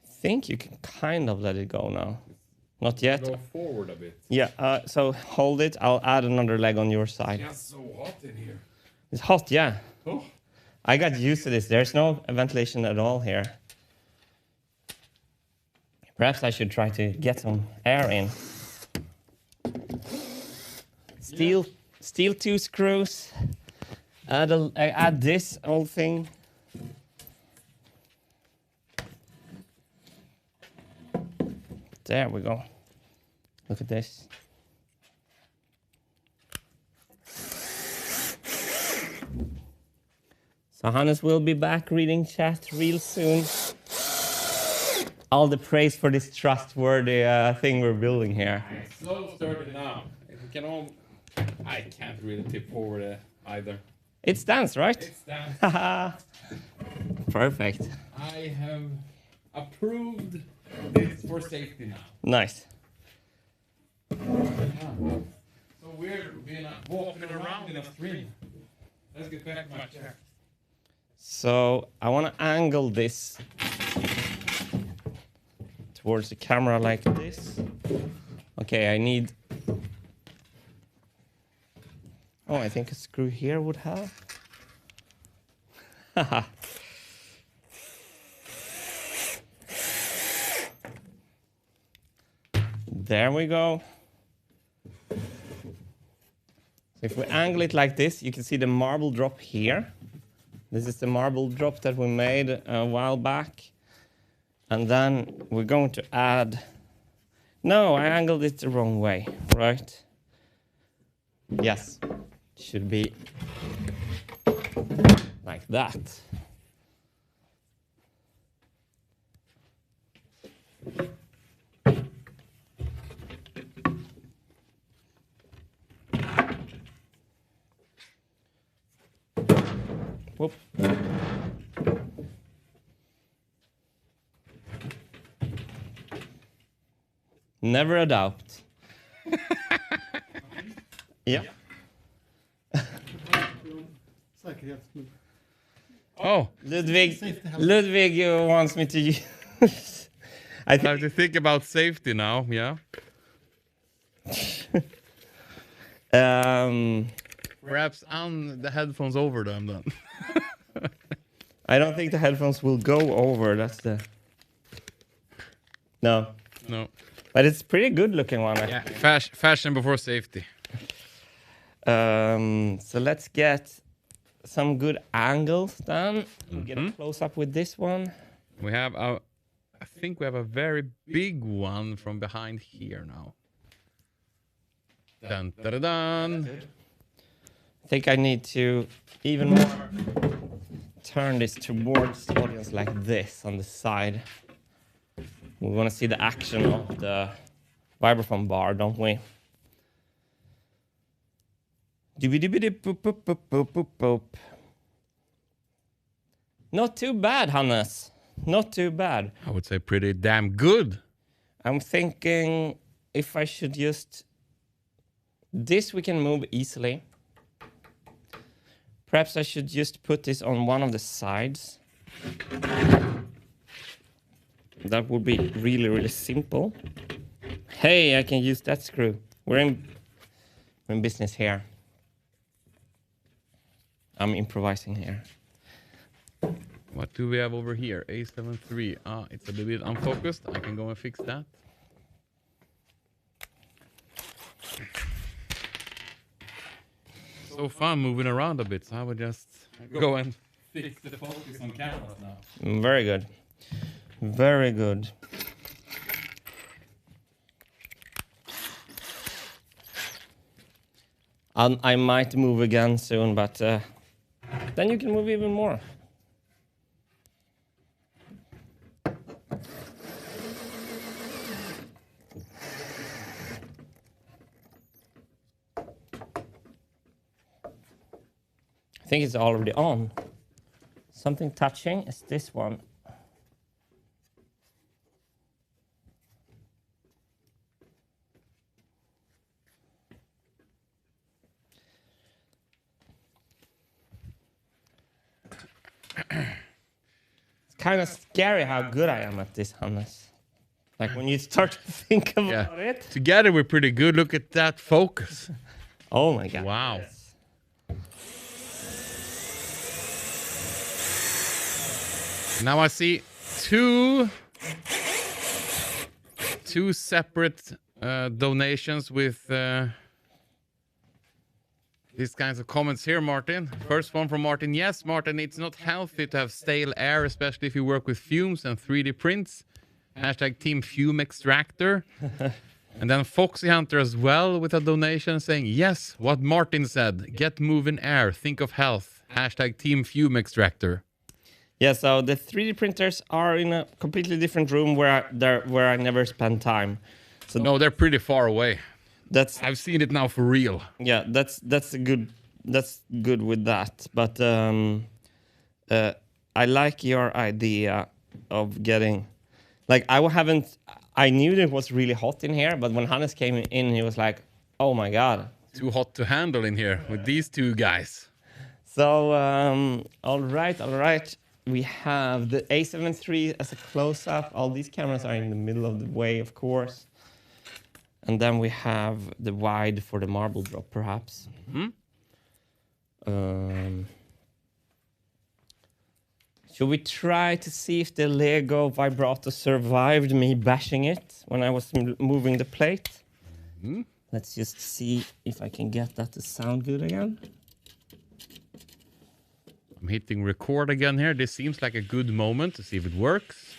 I think you can kind of let it go now. Not yet. Go forward a bit. Yeah, so hold it. I'll add another leg on your side. It's so hot in here. It's hot, yeah. Oh. I got used to this. There's no ventilation at all here. Perhaps I should try to get some air in. Steel 2 screws. Add this whole thing. There we go. Look at this. So Hannes will be back reading chat real soon. All the praise for this trustworthy thing we're building here. It's so sturdy now. I can't really tip forward either. It stands, right? It stands. Perfect. I have approved this for safety now. Nice. So weird being walking around in a stream. Let's get back to my chair. So I want to angle this towards the camera like this. Okay, I need... Oh, I think a screw here would help. Haha. There we go. So if we angle it like this, you can see the marble drop here. This is the marble drop that we made a while back. And then we're going to add... No, I angled it the wrong way, right? Yes, should be like that. Whoop. Never a doubt. Yeah. Oh, Ludwig wants me to use. I have to think about safety now. Yeah. Perhaps on the headphones over them then. I don't think the headphones will go over. That's the. No. No. But it's pretty good looking one. Yeah. Fashion before safety. So let's get some good angles then. We'll get a close up with this one. We have I think we have a very big one from behind here now. Dun, dun, dun, dun. I think I need to even more turn this towards the audience like this on the side. We want to see the action of the vibraphone bar, don't we? Not too bad, Hannes. Not too bad. I would say pretty damn good. I'm thinking if I should just... This we can move easily. Perhaps I should just put this on one of the sides. That would be really, really simple. Hey, I can use that screw. We're in business here. I'm improvising here. What do we have over here? A73. Ah, it's a little bit unfocused. I can go and fix that. So fun moving around a bit, so I would just go and fix the focus on cameras now. Very good. Very good. I might move again soon, but then you can move even more. I think it's already on. Something touching is this one. It's kind of scary how good I am at this, Hannes. Like when you start to think about it. Together we're pretty good. Look at that focus. Oh my God. Wow. Yes. Now I see two separate donations with these kinds of comments here, Martin. First one from Martin. Yes, Martin, it's not healthy to have stale air, especially if you work with fumes and 3D prints. Hashtag Team Fume Extractor. And then Foxy Hunter as well with a donation saying, yes, what Martin said. Get moving air. Think of health. Hashtag Team Fume Extractor. Yeah, so the 3D printers are in a completely different room where I never spend time. So no, they're pretty far away. I've seen it now for real. Yeah, that's good with that. But I like your idea of getting, like I knew it was really hot in here, but when Hannes came in, he was like, oh my God. Too hot to handle in here with these two guys. So, all right. We have the A7 III as a close-up. All these cameras are in the middle of the way, of course. And then we have the wide for the marble drop, perhaps. Should we try to see if the Lego Vibrato survived me bashing it when I was moving the plate? Let's just see if I can get that to sound good again. I'm hitting record again here. This seems like a good moment to see if it works.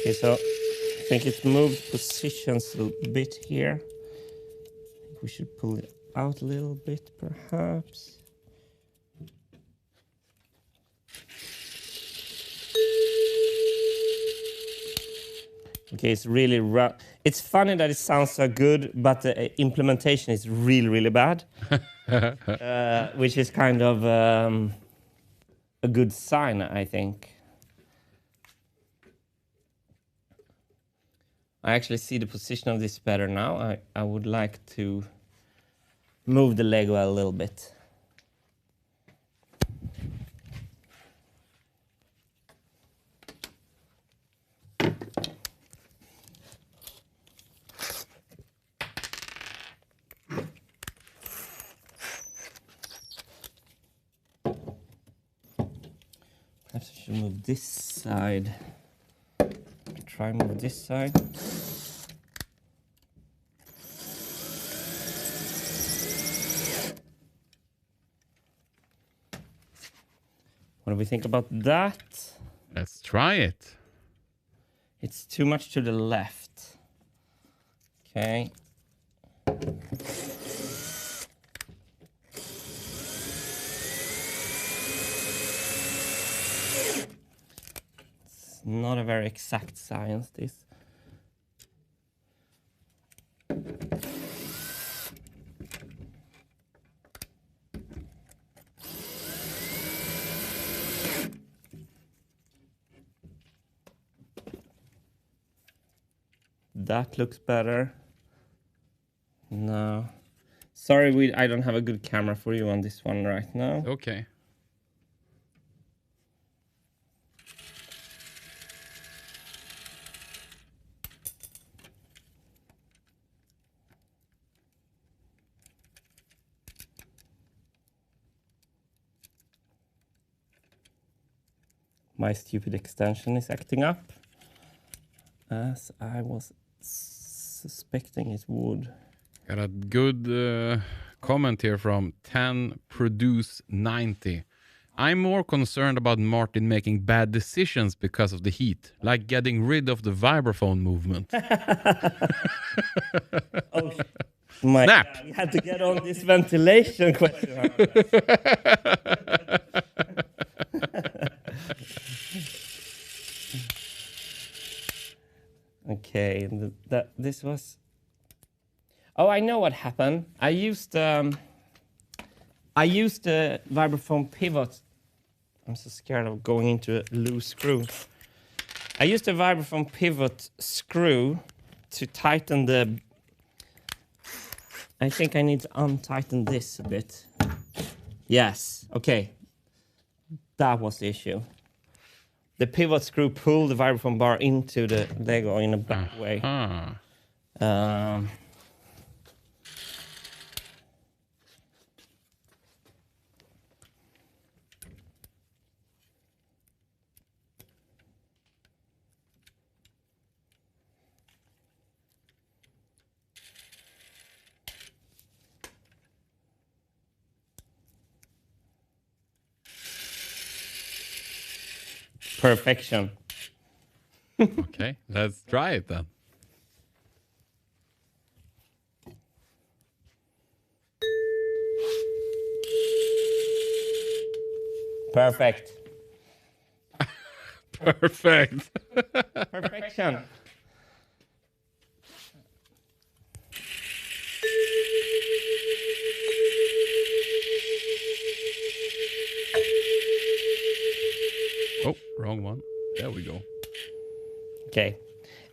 Okay, so I think it's moved positions a bit here. I think we should pull it out a little bit, perhaps. Okay, it's really rough. It's funny that it sounds so good, but the implementation is really, really bad. Which is kind of a good sign, I think. I actually see the position of this better now. I would like to move the Lego a little bit. Perhaps I should move this side. Try move this side. What do we think about that? Let's try it. It's too much to the left. Okay. It's not a very exact science, this. That looks better. No. Sorry, I don't have a good camera for you on this one right now. Okay. My stupid extension is acting up, as I was suspecting it would. Got a good comment here from 10 Produce 90. I'm more concerned about Martin making bad decisions because of the heat, like getting rid of the vibraphone movement. Oh, my Snap! God, we had to get on this ventilation question. Okay, this was. Oh, I know what happened. I used the vibraphone pivot. I'm so scared of going into a loose screw. I used the vibraphone pivot screw to tighten the. I think I need to untighten this a bit. Yes. Okay. That was the issue. The pivot screw pulled the vibraphone bar into the Lego in a bad way. Perfection. Okay, let's try it then. Perfect. Perfect. Perfection. Oh, wrong one. There we go. Okay.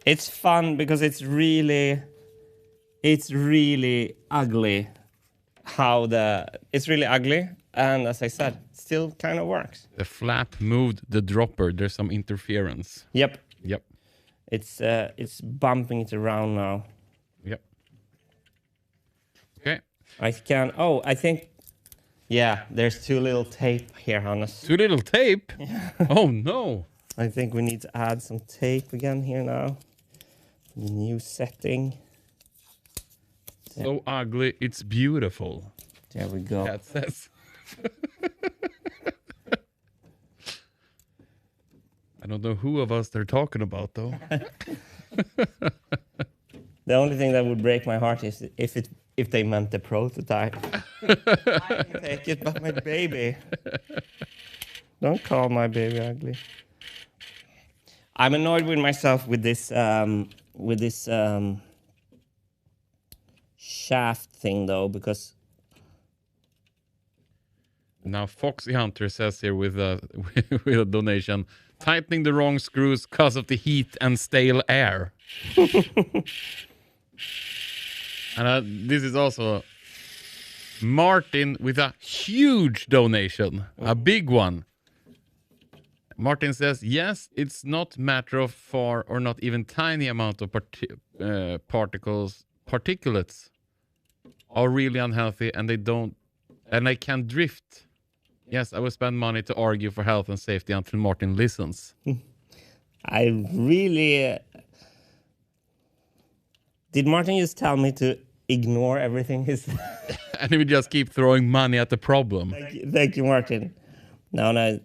It's fun because it's really ugly how it's really ugly, and as I said, still kind of works. The flap moved the dropper. There's some interference. Yep. Yep. It's bumping it around now. Yep. Okay. I think yeah, there's too little tape here, Hannes. Too little tape? Oh no. I think we need to add some tape again here now. New setting. So ugly, it's beautiful. There we go. That says. I don't know who of us they're talking about, though. The only thing that would break my heart is if they meant the prototype. I can take it, but my baby. Don't call my baby ugly. I'm annoyed with myself with this shaft thing though, because Now Foxy Hunter says here with a with a donation, tightening the wrong screws because of the heat and stale air. And this is also Martin with a huge donation, a big one. Martin says, yes, it's not matter of far or not even tiny amount of particulates are really unhealthy and they can drift. Yes, I will spend money to argue for health and safety until Martin listens. I really... Did Martin just tell me to ignore everything he said? And he would just keep throwing money at the problem. Thank you, Martin. No.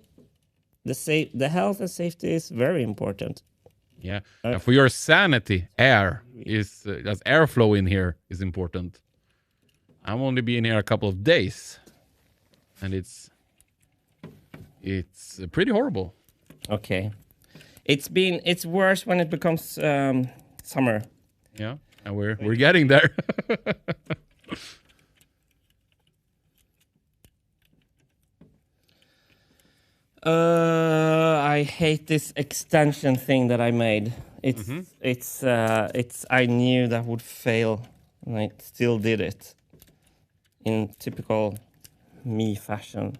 The health and safety is very important. Yeah, and for your sanity, there's airflow in here is important. I'm only being here a couple of days, and it's pretty horrible. Okay, it's worse when it becomes summer. Yeah, and we're getting there. I hate this extension thing that I made. It's I knew that would fail, and I still did it in typical me fashion.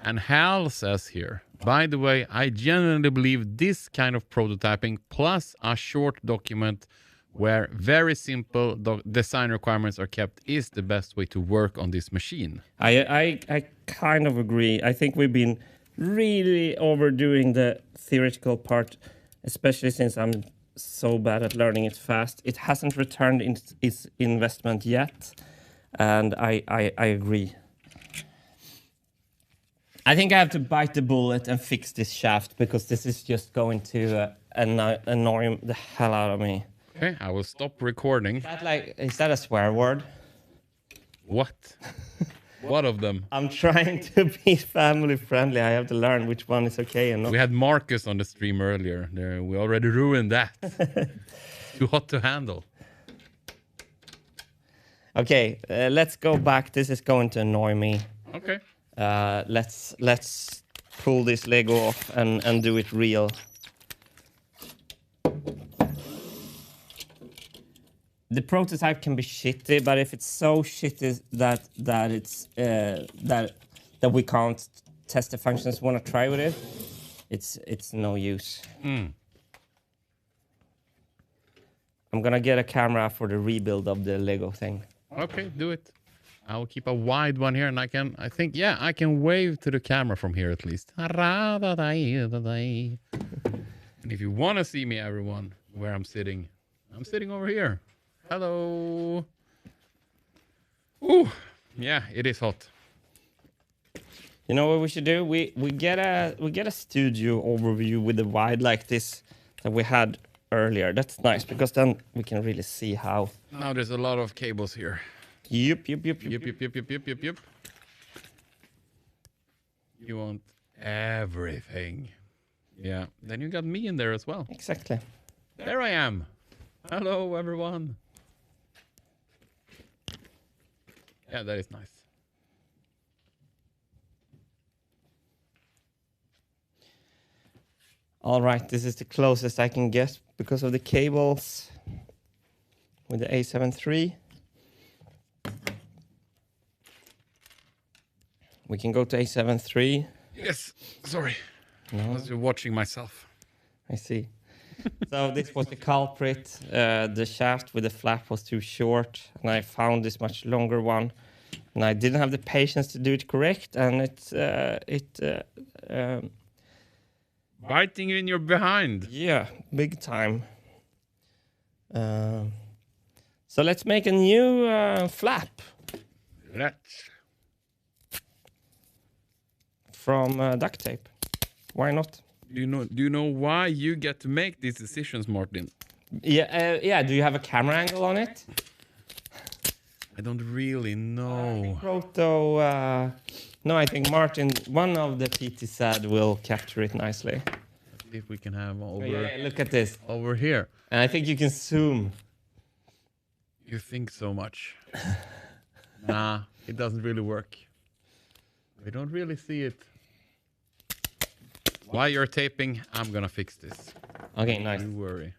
And Hal says here, by the way, I genuinely believe this kind of prototyping plus a short document where very simple design requirements are kept is the best way to work on this machine. I kind of agree. I think we've been really overdoing the theoretical part, especially since I'm so bad at learning it fast. It hasn't returned its investment yet, and I agree. I think I have to bite the bullet and fix this shaft because this is just going to annoy the hell out of me. Okay, I will stop recording. Is that a swear word? What? What of them? I'm trying to be family friendly. I have to learn which one is okay and not. We had Marcus on the stream earlier. We already ruined that. Too hot to handle. Okay, let's go back. This is going to annoy me. Okay. Let's pull this Lego off and do it real. The prototype can be shitty, but if it's so shitty that it's that we can't test the functions we want to try with it, it's no use. I'm gonna get a camera for the rebuild of the Lego thing. Okay, do it. I will keep a wide one here, and I can wave to the camera from here at least. And if you want to see me, everyone, where I'm sitting over here. Hello. Ooh, yeah, it is hot. You know what we should do? We get a studio overview with the wide like this that we had earlier. That's nice because then we can really see how. Now there's a lot of cables here. Yep. You want everything. Yeah. Then you got me in there as well. Exactly. There I am. Hello, everyone. Yeah, that is nice. All right, this is the closest I can get because of the cables with the A7 III. We can go to A7 III. Yes, sorry. No. I was watching myself. I see. So this was the culprit. The shaft with the flap was too short, and I found this much longer one. And I didn't have the patience to do it correct, and it Biting you in your behind. Yeah, big time. So let's make a new flap Let's. from duct tape. Why not? Do you know why you get to make these decisions, Martin? Yeah, yeah. Do you have a camera angle on it? I don't really know. Proto. No, I think Martin, one of the PT said, will capture it nicely. Let's see if we can have over Yeah, look at this. over here. And I think you can zoom. You think so much. Nah, it doesn't really work. We don't really see it. While you're taping, I'm gonna fix this. Okay, nice. Don't worry.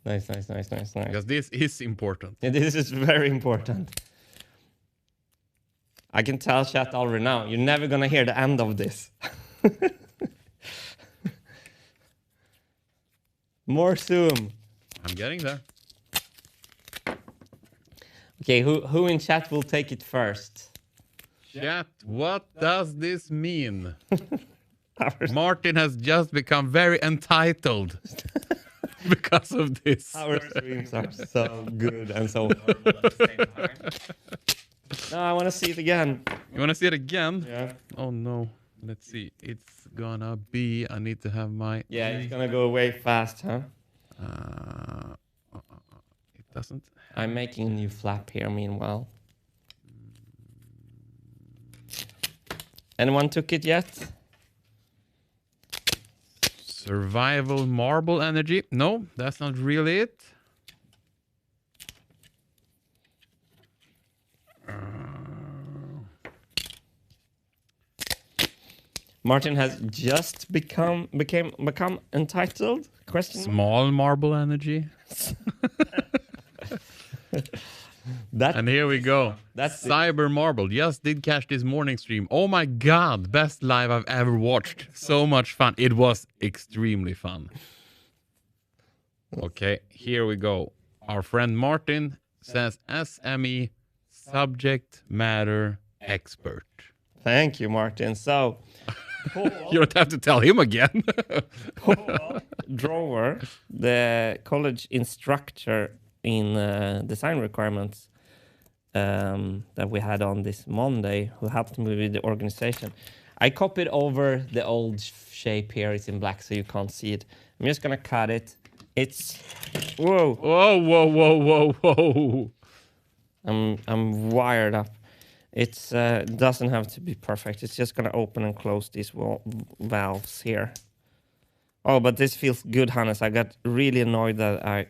Nice. Because this is important. Yeah, this is very important. I can tell chat already now. You're never gonna hear the end of this. More zoom. I'm getting there. Okay, who in chat will take it first? Chat, what does this mean? Martin has just become very entitled because of this. Our streams are so good and so horrible at the same time. No, I want to see it again. You want to see it again? Yeah. Oh no. Let's see. It's gonna be. I need to have my. Yeah, it's gonna go away fast, huh? It doesn't. I'm making a new flap here meanwhile. Anyone took it yet? Survival marble energy. No, that's not really it. Martin has just become entitled? Question? Small marble energy. And here we go. That's Cyber Marble. Just did catch this morning stream. Oh my god, best live I've ever watched. So much fun. It was extremely fun. Okay, here we go. Our friend Martin says SME, subject matter expert. Thank you, Martin. So, You don't have to tell him again. Paul Drower, the college instructor in design requirements that we had on this Monday, who helped me with the organization. I copied over the old shape here. It's in black, so you can't see it. I'm just gonna cut it. It's whoa, Whoa. I'm wired up. It's doesn't have to be perfect. It's just gonna open and close these valves here. Oh, but this feels good, Hannes. I got really annoyed that I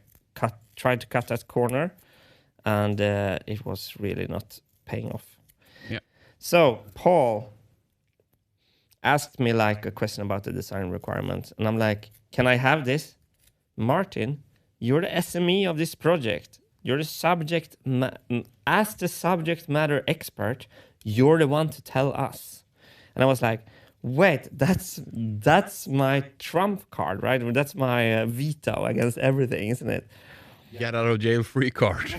tried to cut that corner, and it was really not paying off. Yeah. So Paul asked me like a question about the design requirements, and I'm like, "Can I have this?" Martin, you're the SME of this project. You're the subject as the subject matter expert. You're the one to tell us. And I was like, wait, that's my trump card, right? That's my veto against everything, isn't it? Get out of jail free card.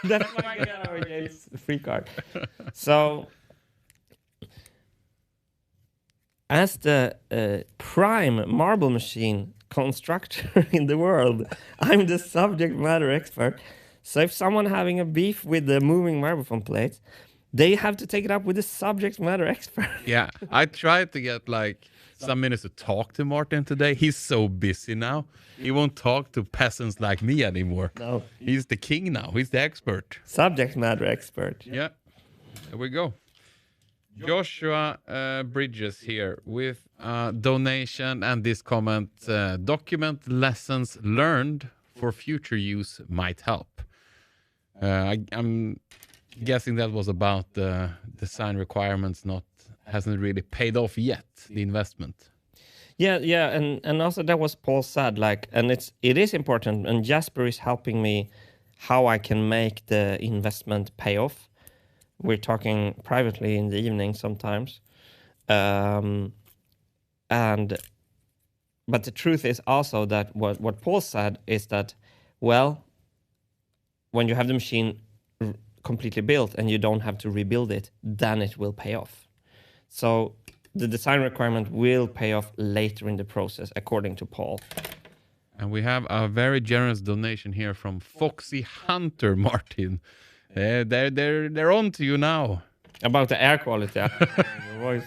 That's my free card. So, as the prime marble machine constructor in the world, I'm the subject matter expert. So if someone having a beef with the moving marble foam plates, they have to take it up with the subject matter expert. Yeah, I tried to get like some minutes to talk to Martin today. He's so busy now. He won't talk to peasants like me anymore. No. He's the king now. He's the expert. Subject matter expert. Yeah, there we go. Joshua Bridges here with donation and this comment. Document lessons learned for future use might help. I'm guessing that was about the design requirements hasn't really paid off yet, the investment. Yeah, and also that was Paul said, like, and it is important, and Jasper is helping me how I can make the investment pay off. We're talking privately in the evening sometimes. But the truth is also that what Paul said is that, well, when you have the machine completely built and you don't have to rebuild it, then it will pay off. So the design requirement will pay off later in the process, according to Paul. And we have a very generous donation here from Foxy Hunter, Martin. They're on to you now. About the air quality. Your voice.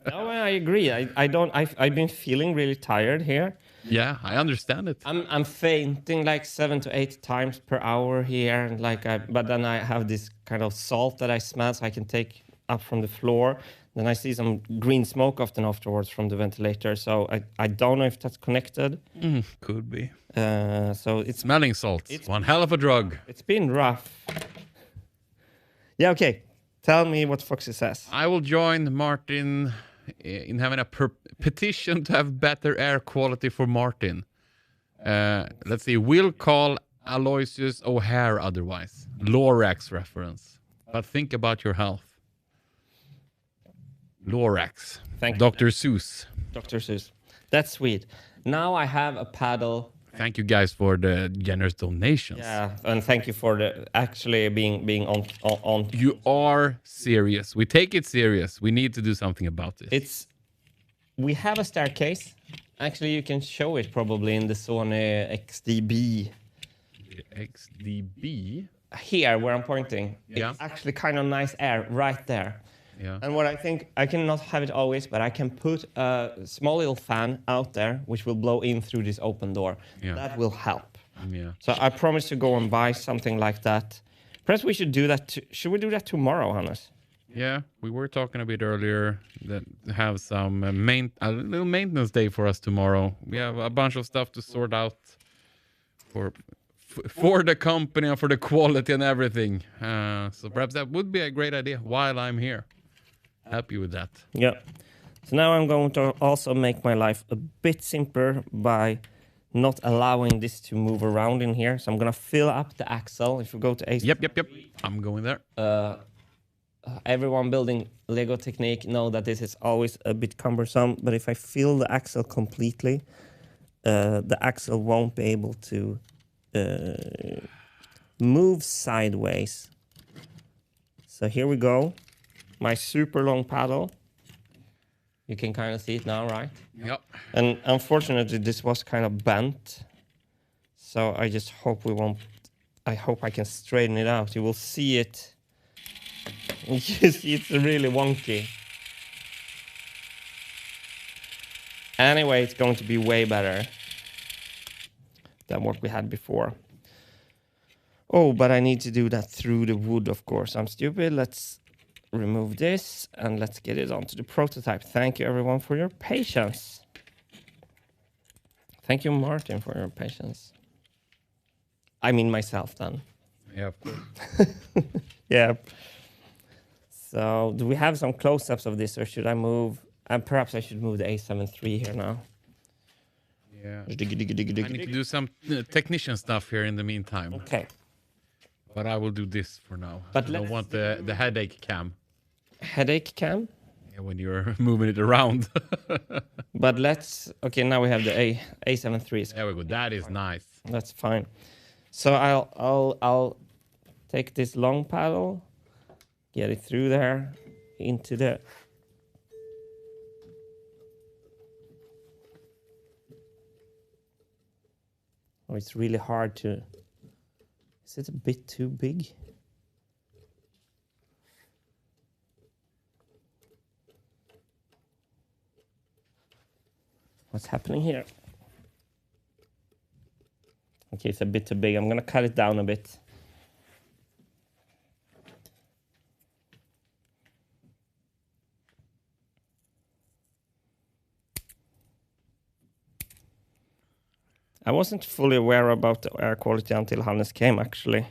No, I agree. I've been feeling really tired here. Yeah, I understand it. I'm fainting like 7 to 8 times per hour here, and but then I have this kind of salt that I smell, so I can take up from the floor. Then I see some green smoke often afterwards from the ventilator. So I don't know if that's connected. Could be. So it's Smelling salts. It's one hell of a drug. It's been rough. Yeah. Okay. Tell me what Foxy says. I will join Martin in having a petition to have better air quality for Martin. Let's see. We'll call Aloysius O'Hare otherwise. Lorax reference. But think about your health. Lorax. Thank you. Dr. Seuss. Dr. Seuss. That's sweet. Now I have a paddle. Thank you guys for the generous donations. Yeah, and thank you for the actually being on. You are serious. We take it serious. We need to do something about this. We have a staircase. Actually, you can show it probably in the Sony XDB. XDB? Here, where I'm pointing. Yeah. It's actually kind of nice air right there. Yeah. And what I think, I cannot have it always, but I can put a small little fan out there, which will blow in through this open door. Yeah. That will help. Yeah. So I promise to go and buy something like that. Perhaps we should do that. Should we do that tomorrow, Hannes? Yeah, we were talking a bit earlier that have some a little maintenance day for us tomorrow. We have a bunch of stuff to sort out for the company and for the quality and everything. So perhaps that would be a great idea while I'm here. Help you with that. Yeah. So now I'm going to also make my life a bit simpler by not allowing this to move around in here. So I'm going to fill up the axle. If we go to A. Yep. I'm going there. Everyone building Lego Technique know that this is always a bit cumbersome. But if I fill the axle completely, the axle won't be able to move sideways. So here we go. My super long paddle. You can kind of see it now, right? Yep. And unfortunately, this was kind of bent. So I just hope I hope I can straighten it out. You will see it. You see it's really wonky. Anyway, it's going to be way better than what we had before. Oh, but I need to do that through the wood, of course. I'm stupid. Let's remove this and let's get it onto the prototype. Thank you, everyone, for your patience. Thank you, Martin, for your patience. I mean myself, then. Yeah, of course. Yeah. So, do we have some close-ups of this, or should I move? And perhaps I should move the A7 III here now. Yeah. I need to do some technician stuff here in the meantime. Okay. But I will do this for now. But I don't want the headache cam. Headache cam? Yeah, when you're moving it around. But let's... Okay, now we have the A7 III. There we go. That is nice. That's fine. So I'll take this long paddle, get it through there, into the... Oh, it's really hard to... Is it a bit too big? What's happening here? Okay, it's a bit too big. I'm gonna cut it down a bit. I wasn't fully aware about the air quality until Hannes came, actually.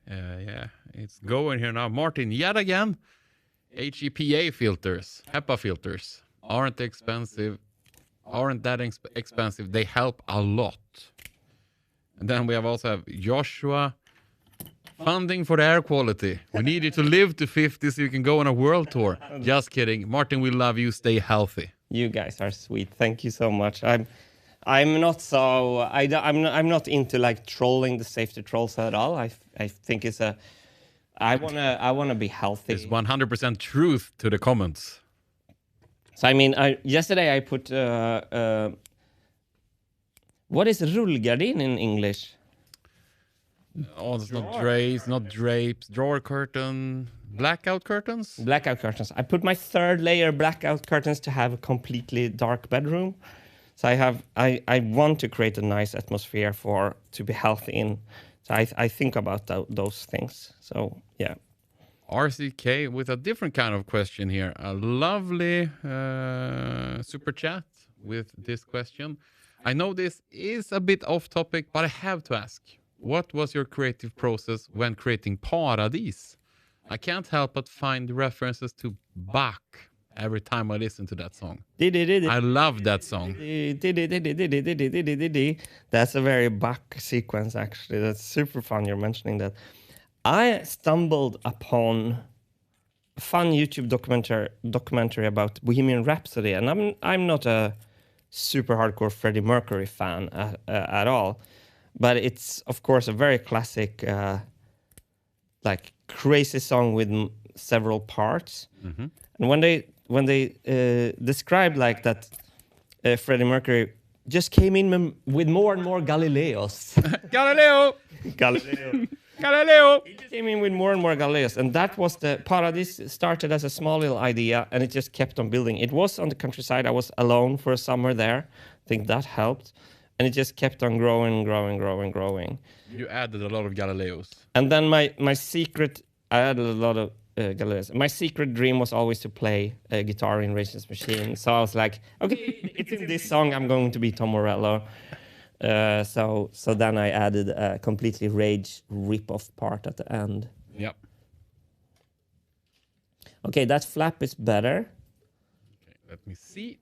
Yeah, it's going here now. Martin, yet again, HEPA filters, HEPA filters, aren't that expensive. They help a lot. And then we also have Joshua, funding for the air quality. We need you to live to 50 so you can go on a world tour. Just kidding. Martin, we love you. Stay healthy. You guys are sweet. Thank you so much. I'm not so I'm not into like trolling the safety trolls at all. I think it's I wanna be healthy. There's 100% truth to the comments. So I mean, yesterday I put what is rullgardin in English? Oh, it's not drapes, not drapes. Drawer curtain, blackout curtains. Blackout curtains. I put my 3rd layer blackout curtains to have a completely dark bedroom. So I want to create a nice atmosphere to be healthy in. So I think about those things. So yeah. RCK with a different kind of question here. A lovely super chat with this question. I know this is a bit off topic, but I have to ask. What was your creative process when creating Paradis? I can't help but find references to Bach every time I listen to that song. I love that song. That's a very Bach sequence, actually. That's super fun you're mentioning that. I stumbled upon a fun YouTube documentary about Bohemian Rhapsody, and I'm not a super hardcore Freddie Mercury fan at all, but it's of course a very classic, like crazy song with several parts. Mm-hmm. And when they described like that, Freddie Mercury just came in with more and more Galileos. Galileo! Galileo. Galileo! He came in with more and more Galileos, and that was the Paradis. Started as a small little idea, and it just kept on building. It was on the countryside. I was alone for a summer there. I think that helped, and it just kept on growing. You added a lot of Galileos. And then my secret, I added a lot of Galileos. My secret dream was always to play a guitar in Rage Against the Machine. So I was like, okay, it's in this song. I'm going to be Tom Morello. So then I added a completely Rage rip-off part at the end. Yep. Okay, that flap is better. Okay, let me see.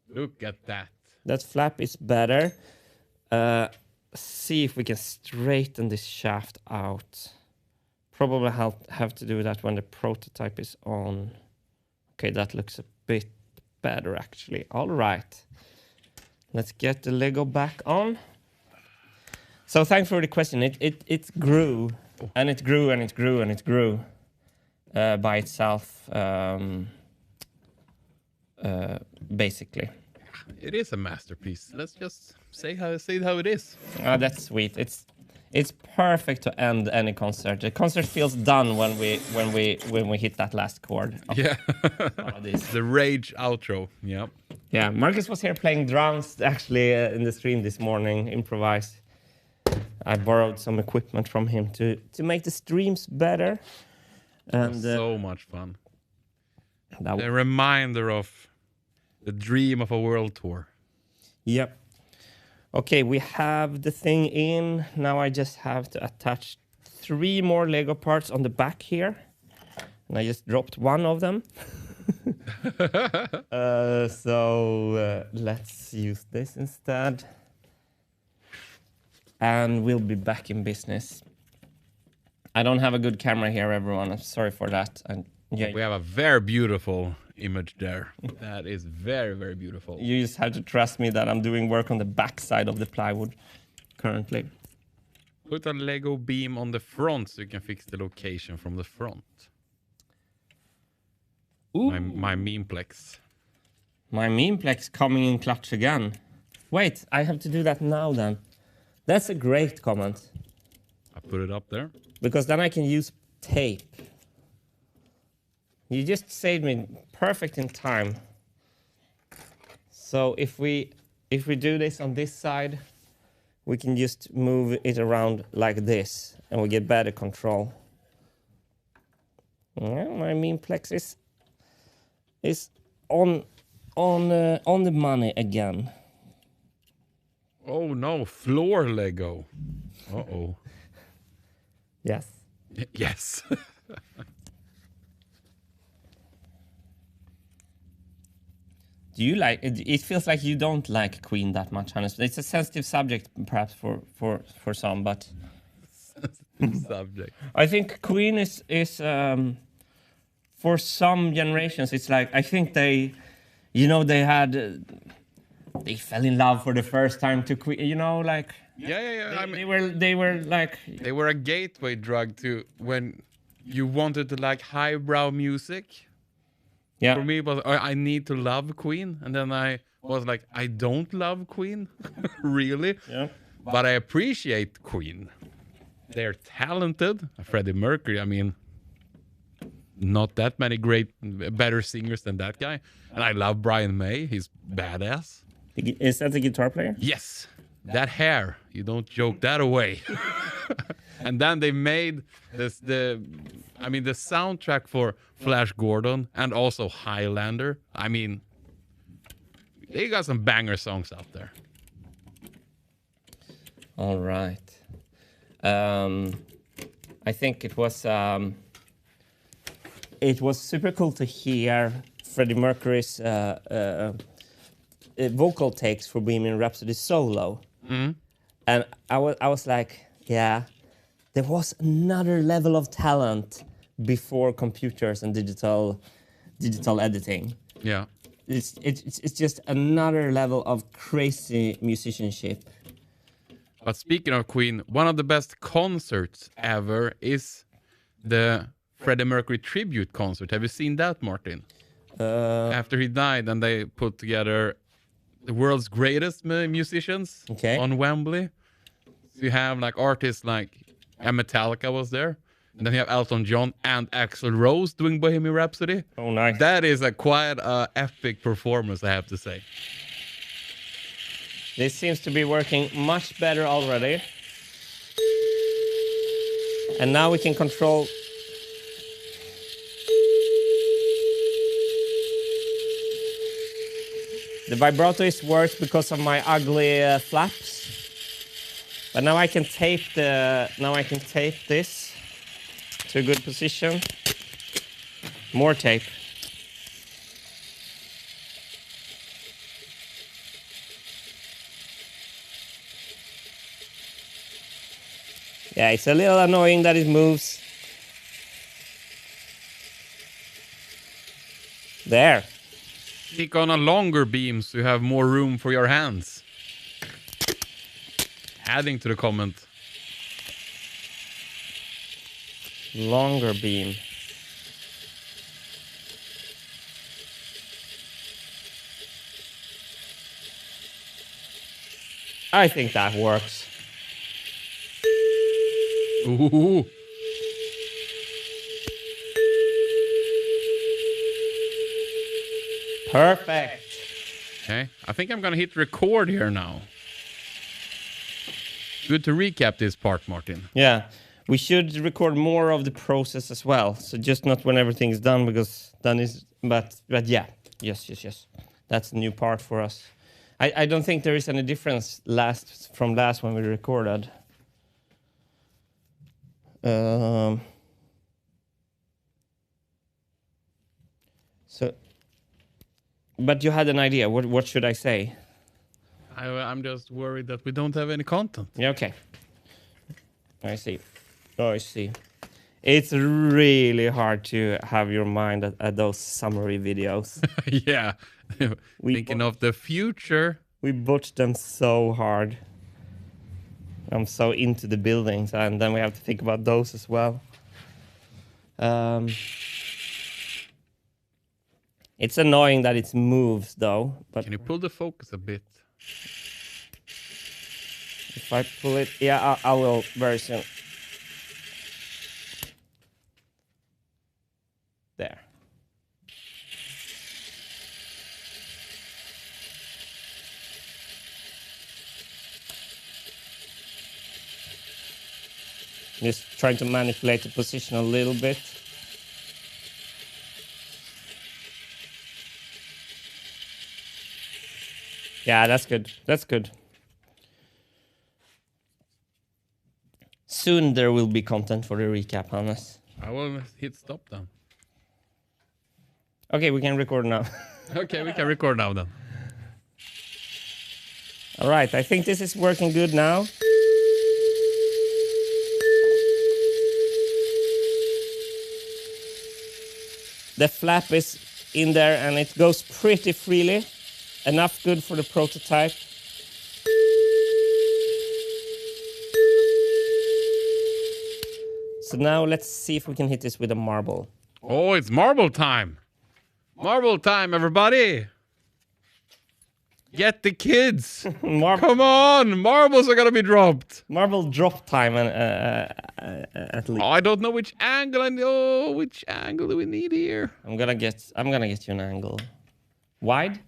Look at that. That flap is better. See if we can straighten this shaft out. Probably have to do that when the prototype is on. Okay, that looks a bit better actually. All right. Let's get the Lego back on. So thanks for the question. It grew, and it grew, and it grew, and it grew by itself, basically. It is a masterpiece. Let's just say how it is. Oh, that's sweet. It's perfect to end any concert. The concert feels done when we hit that last chord. Yeah. This. The Rage outro. Yep. Yeah, Marcus was here playing drums actually in the stream this morning, improvised. I borrowed some equipment from him to make the streams better. And so much fun. A reminder of the dream of a world tour. Yep. Okay, we have the thing in. Now I just have to attach 3 more Lego parts on the back here. And I just dropped one of them. Let's use this instead. And we'll be back in business. I don't have a good camera here, everyone. I'm sorry for that. And yeah, we have a very beautiful image there. That is very, very beautiful. You just have to trust me that I'm doing work on the back side of the plywood currently. Put a Lego beam on the front so you can fix the location from the front. Ooh. My memeplex. My memeplex coming in clutch again. Wait, I have to do that now then. That's a great comment. I put it up there. Because then I can use tape. You just saved me perfect in time. So if we do this on this side, we can just move it around like this, and we get better control. Yeah, my memeplex is on the money again. Oh no, floor Lego. Uh-oh. Yes. Yes. Do you like it? It feels like you don't like Queen that much, honestly. It's a sensitive subject, perhaps for some, but sensitive subject. I think Queen is for some generations. It's like I think they fell in love for the first time to Queen. Yeah. They were like they were a gateway drug to when you wanted to like highbrow music. Yeah. For me, it was I need to love Queen, and then I was like, I don't love Queen, really. Yeah. But I appreciate Queen. They're talented. Freddie Mercury, I mean, not that many better singers than that guy. And I love Brian May. He's badass. Is that the guitar player? Yes, that hair. You don't joke that away. And then they made the soundtrack for Flash Gordon and also Highlander. I mean, they got some banger songs out there. All right. I think it was super cool to hear Freddie Mercury's vocal takes for Bohemian Rhapsody solo. Mm. And I was like, yeah, there was another level of talent before computers and digital editing. Yeah. It's just another level of crazy musicianship. But speaking of Queen, one of the best concerts ever is the Freddie Mercury tribute concert. Have you seen that, Martin? After he died, and they put together the world's greatest musicians on Wembley. So you have like artists like Metallica was there, and then you have Elton John and Axl Rose doing Bohemian Rhapsody. Oh, nice! That is a quite epic performance, I have to say. This seems to be working much better already, and now we can control. The vibrato is worse because of my ugly flaps. But now I can tape this to a good position. More tape. Yeah, it's a little annoying that it moves. There. Stick on a longer beam so you have more room for your hands. Adding to the comment. Longer beam. I think that works. Ooh. Perfect. Okay, I think I'm gonna hit record here now. Good to recap this part, Martin. Yeah, we should record more of the process as well. So just not when everything is done, because done is. But yeah, yes. That's a new part for us. I don't think there is any difference from last when we recorded. So, but you had an idea. What should I say? I'm just worried that we don't have any content. Yeah, okay. I see. It's really hard to have your mind at those summary videos. Yeah. Thinking of the future. We butched them so hard. I'm so into the buildings, and then we have to think about those as well. It's annoying that it moves, though. But can you pull the focus a bit? If I pull it, yeah, I will very soon. There. Just trying to manipulate the position a little bit. Yeah, that's good. That's good. Soon there will be content for the recap, Hannes. I will hit stop then. Okay, we can record now. Okay, we can record now then. All right, I think this is working good now. The flap is in there and it goes pretty freely. Enough good for the prototype. So now let's see if we can hit this with a marble. Oh, it's marble time. Marble time, everybody. Get the kids. Come on. Marbles are going to be dropped. Marble drop time at least. Oh, I don't know which angle. Which angle do we need here? I'm gonna get you an angle. Wide?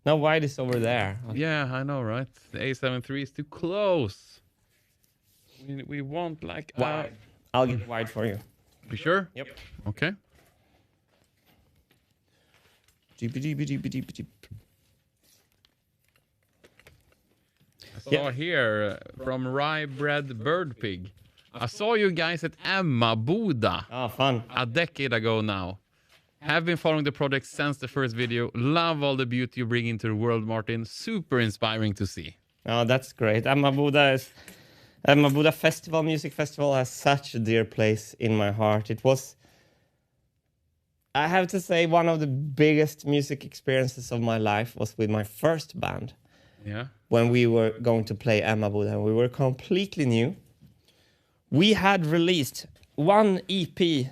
No, wide is over there. Yeah, I know, right? The A73 is too close. We want like wide. I'll get wide for you. You sure? Yep. Okay. I saw here from Rye Bread Bird Pig. I saw you guys at Emma Boda. Oh, fun. A decade ago now. Have been following the project since the first video. Love all the beauty you bring into the world, Martin. Super inspiring to see. Oh, that's great. Emma Boda Festival, Music Festival has such a dear place in my heart. It was, I have to say, one of the biggest music experiences of my life was with my first band. Yeah. When we were going to play Emma Boda. We were completely new. We had released one EP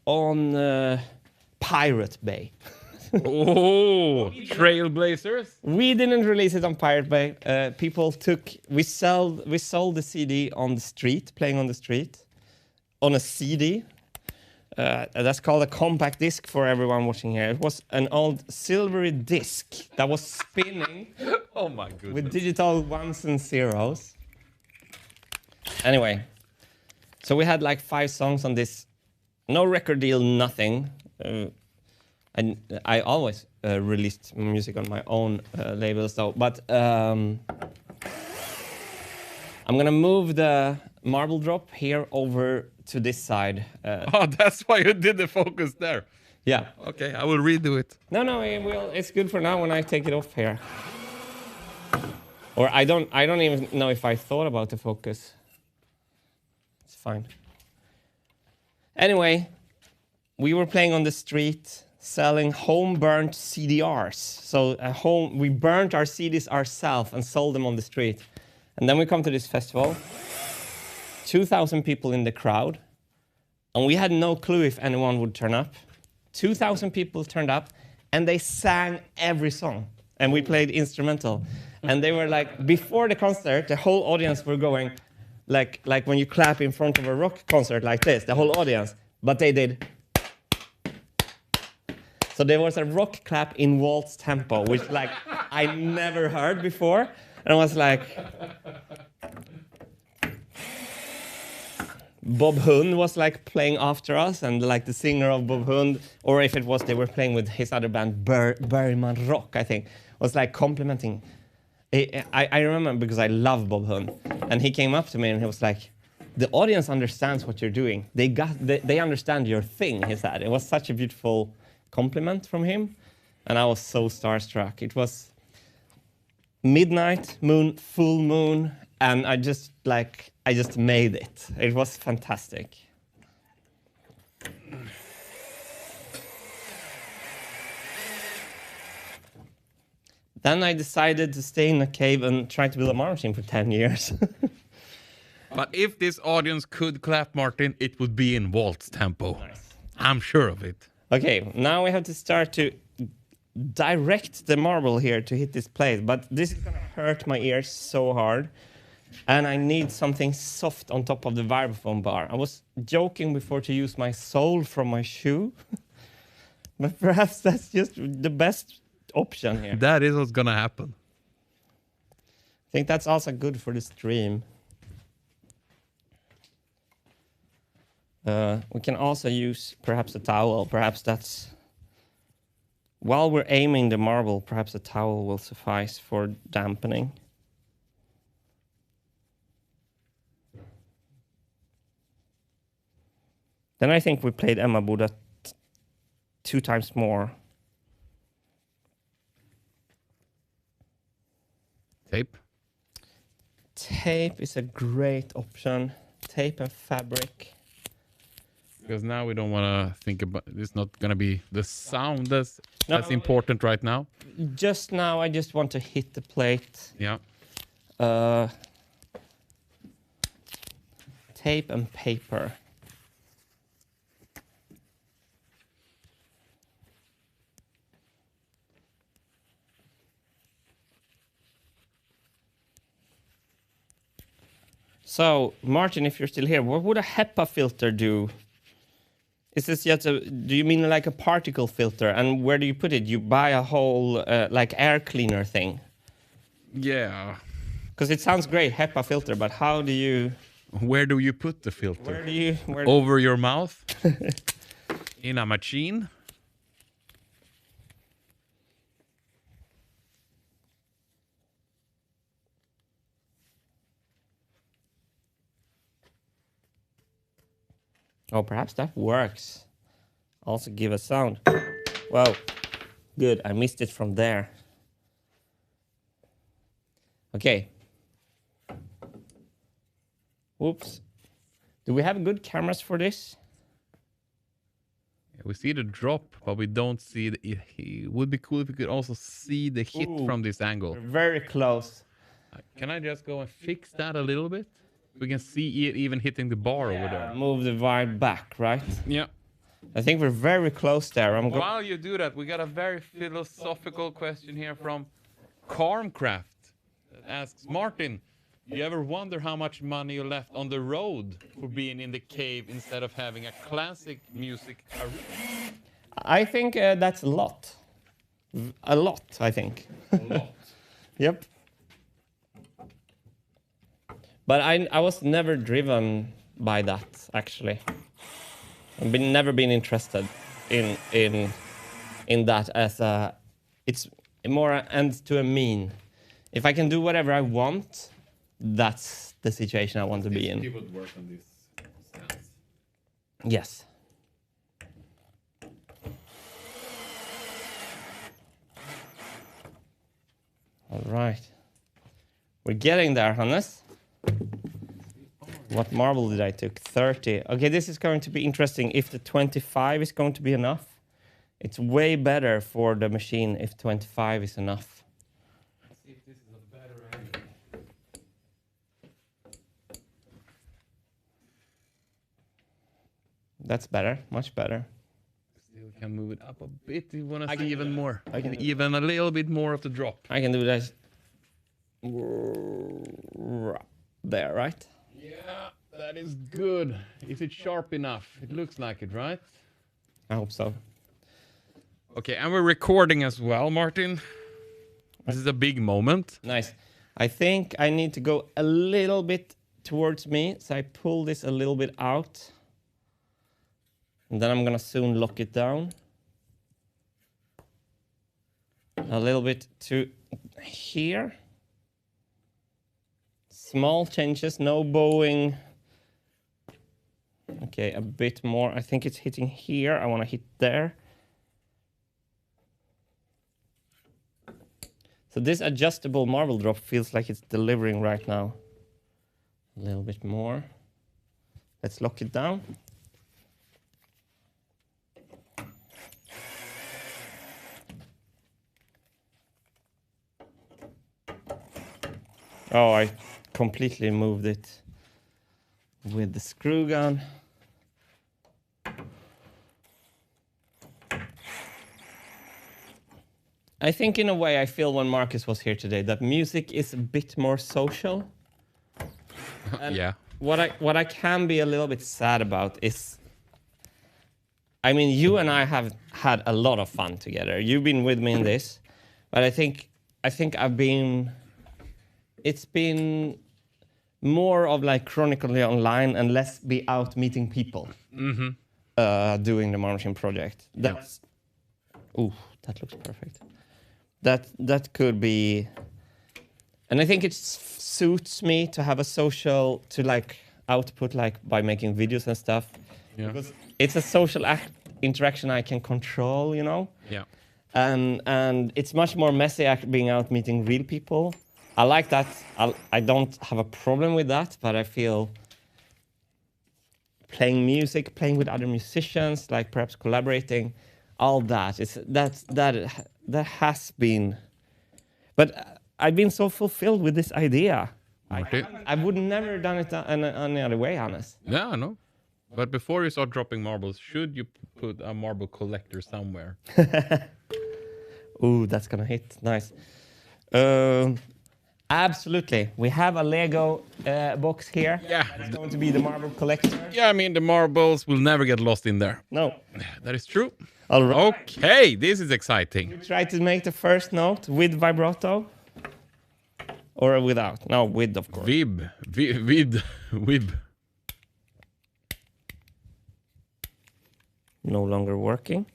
on Pirate Bay. Oh, Trailblazers. We didn't release it on Pirate Bay. We sold the CD on the street, playing on the street, on a CD. That's called a compact disc for everyone watching here. It was an old silvery disc that was spinning. Oh my goodness. With digital ones and zeros. Anyway, so we had like 5 songs on this. No record deal, nothing. And I always released music on my own labels, though. But I'm gonna move the marble drop here over to this side. Oh, that's why you did the focus there. Yeah. Okay, I will redo it. No, it's good for now when I take it off here. Or I don't even know if I thought about the focus. It's fine. Anyway, we were playing on the street, selling home-burnt CDRs. So we burnt our CDs ourselves and sold them on the street. And then we come to this festival, 2,000 people in the crowd, and we had no clue if anyone would turn up. 2,000 people turned up, and they sang every song, and we played instrumental. And they were like, before the concert, the whole audience were going, like when you clap in front of a rock concert like this, the whole audience, but they did. So there was a rock clap in waltz tempo, which like I never heard before. And I was like, Bob Hund was like playing after us, and like the singer of Bob Hund, or if it was they were playing with his other band, Bergman Rock, I think, was like complimenting. I remember because I love Bob Hund, and he came up to me and he was like, the audience understands what you're doing. They understand your thing, he said. It was such a beautiful compliment from him, and I was so starstruck. It was midnight, full moon, and I just made it. It was fantastic. Then I decided to stay in a cave and try to build a marble machine for 10 years. But if this audience could clap, Martin, it would be in waltz tempo. Nice. I'm sure of it. Okay, now we have to start to direct the marble here to hit this plate, but this is gonna hurt my ears so hard, and I need something soft on top of the vibraphone bar. I was joking before to use my sole from my shoe, but perhaps that's just the best option here. That is what's gonna happen. I think that's also good for the stream. We can also use perhaps a towel. Perhaps that's... While we're aiming the marble, perhaps a towel will suffice for dampening. Then I think we played Emma Boda 2 times more. Tape? Tape is a great option. Tape and fabric. Because now we don't want to think about... It's not going to be the sound that's important right now. Just now, I just want to hit the plate. Yeah. tape and paper. So, Martin, if you're still here, what would a HEPA filter do? Is this just do you mean like a particle filter? And where do you put it? You buy a whole like air cleaner thing? Yeah. Because it sounds great, HEPA filter, but how do you... Where do you put the filter? Where do you... Over your mouth? In a machine? Oh, perhaps that works. Also give a sound. Wow, good, I missed it from there. Okay. Whoops. Do we have good cameras for this? Yeah, we see the drop, but we don't see the... It would be cool if we could also see the hit from this angle. We're very close. Can I just go and fix that a little bit? We can see it even hitting the bar over there. Move the wire back, right? Yeah. I think we're very close there. While you do that, we got a very philosophical question here from Carmcraft. That asks, Martin, you ever wonder how much money you left on the road for being in the cave instead of having a classic music arena? I think that's a lot. A lot, I think. A lot. Yep. But I was never driven by that, actually. I've never been interested in that as a... It's more an end to a mean. If I can do whatever I want, that's the situation I want to be in. You would work on this stance. Yes. All right. We're getting there, Hannes. What marble did I took? 30. Okay, this is going to be interesting if the 25 is going to be enough. It's way better for the machine if 25 is enough. Let's see if this is a better angle. That's better, much better. Still can move it up a bit. You want to I see can- even more. I can- Even a little bit more of the drop. I can do this. There, right? Yeah, that is good. Is it sharp enough? It looks like it, right? I hope so. Okay, and we're recording as well, Martin. This is a big moment. Nice. I think I need to go a little bit towards me, so I pull this a little bit out. And then I'm gonna soon lock it down. A little bit to here. Small changes, no bowing. Okay, a bit more. I think it's hitting here. I want to hit there. So this adjustable marble drop feels like it's delivering right now. A little bit more. Let's lock it down. Oh, I completely moved it with the screw gun. I think in a way I feel when Marcus was here today that music is a bit more social. And Yeah. what I can be a little bit sad about is, I mean, you and I have had a lot of fun together. You've been with me in this, but I think it's been more of like chronically online and less be out meeting people doing the Marmachine project. That's ooh, that looks perfect. That could be, and I think it suits me to have a social, to like output like by making videos and stuff. Yeah. Because it's a social interaction I can control, you know. Yeah. And it's much more messy being out meeting real people. I like that. I don't have a problem with that, but I feel playing music, playing with other musicians, like perhaps collaborating, all that that has been. But I've been so fulfilled with this idea Martin. I would never done it any other way, Hannes. Yeah, I know. But before you start dropping marbles, should you put a marble collector somewhere? Ooh, that's gonna hit. Nice. Absolutely. We have a Lego box here. Yeah. It's going to be the marble collector. Yeah, I mean, the marbles will never get lost in there. No. That is true. All right. Okay, this is exciting. Try to make the first note with vibrato. Or without. No, with, of course. Vib. No longer working.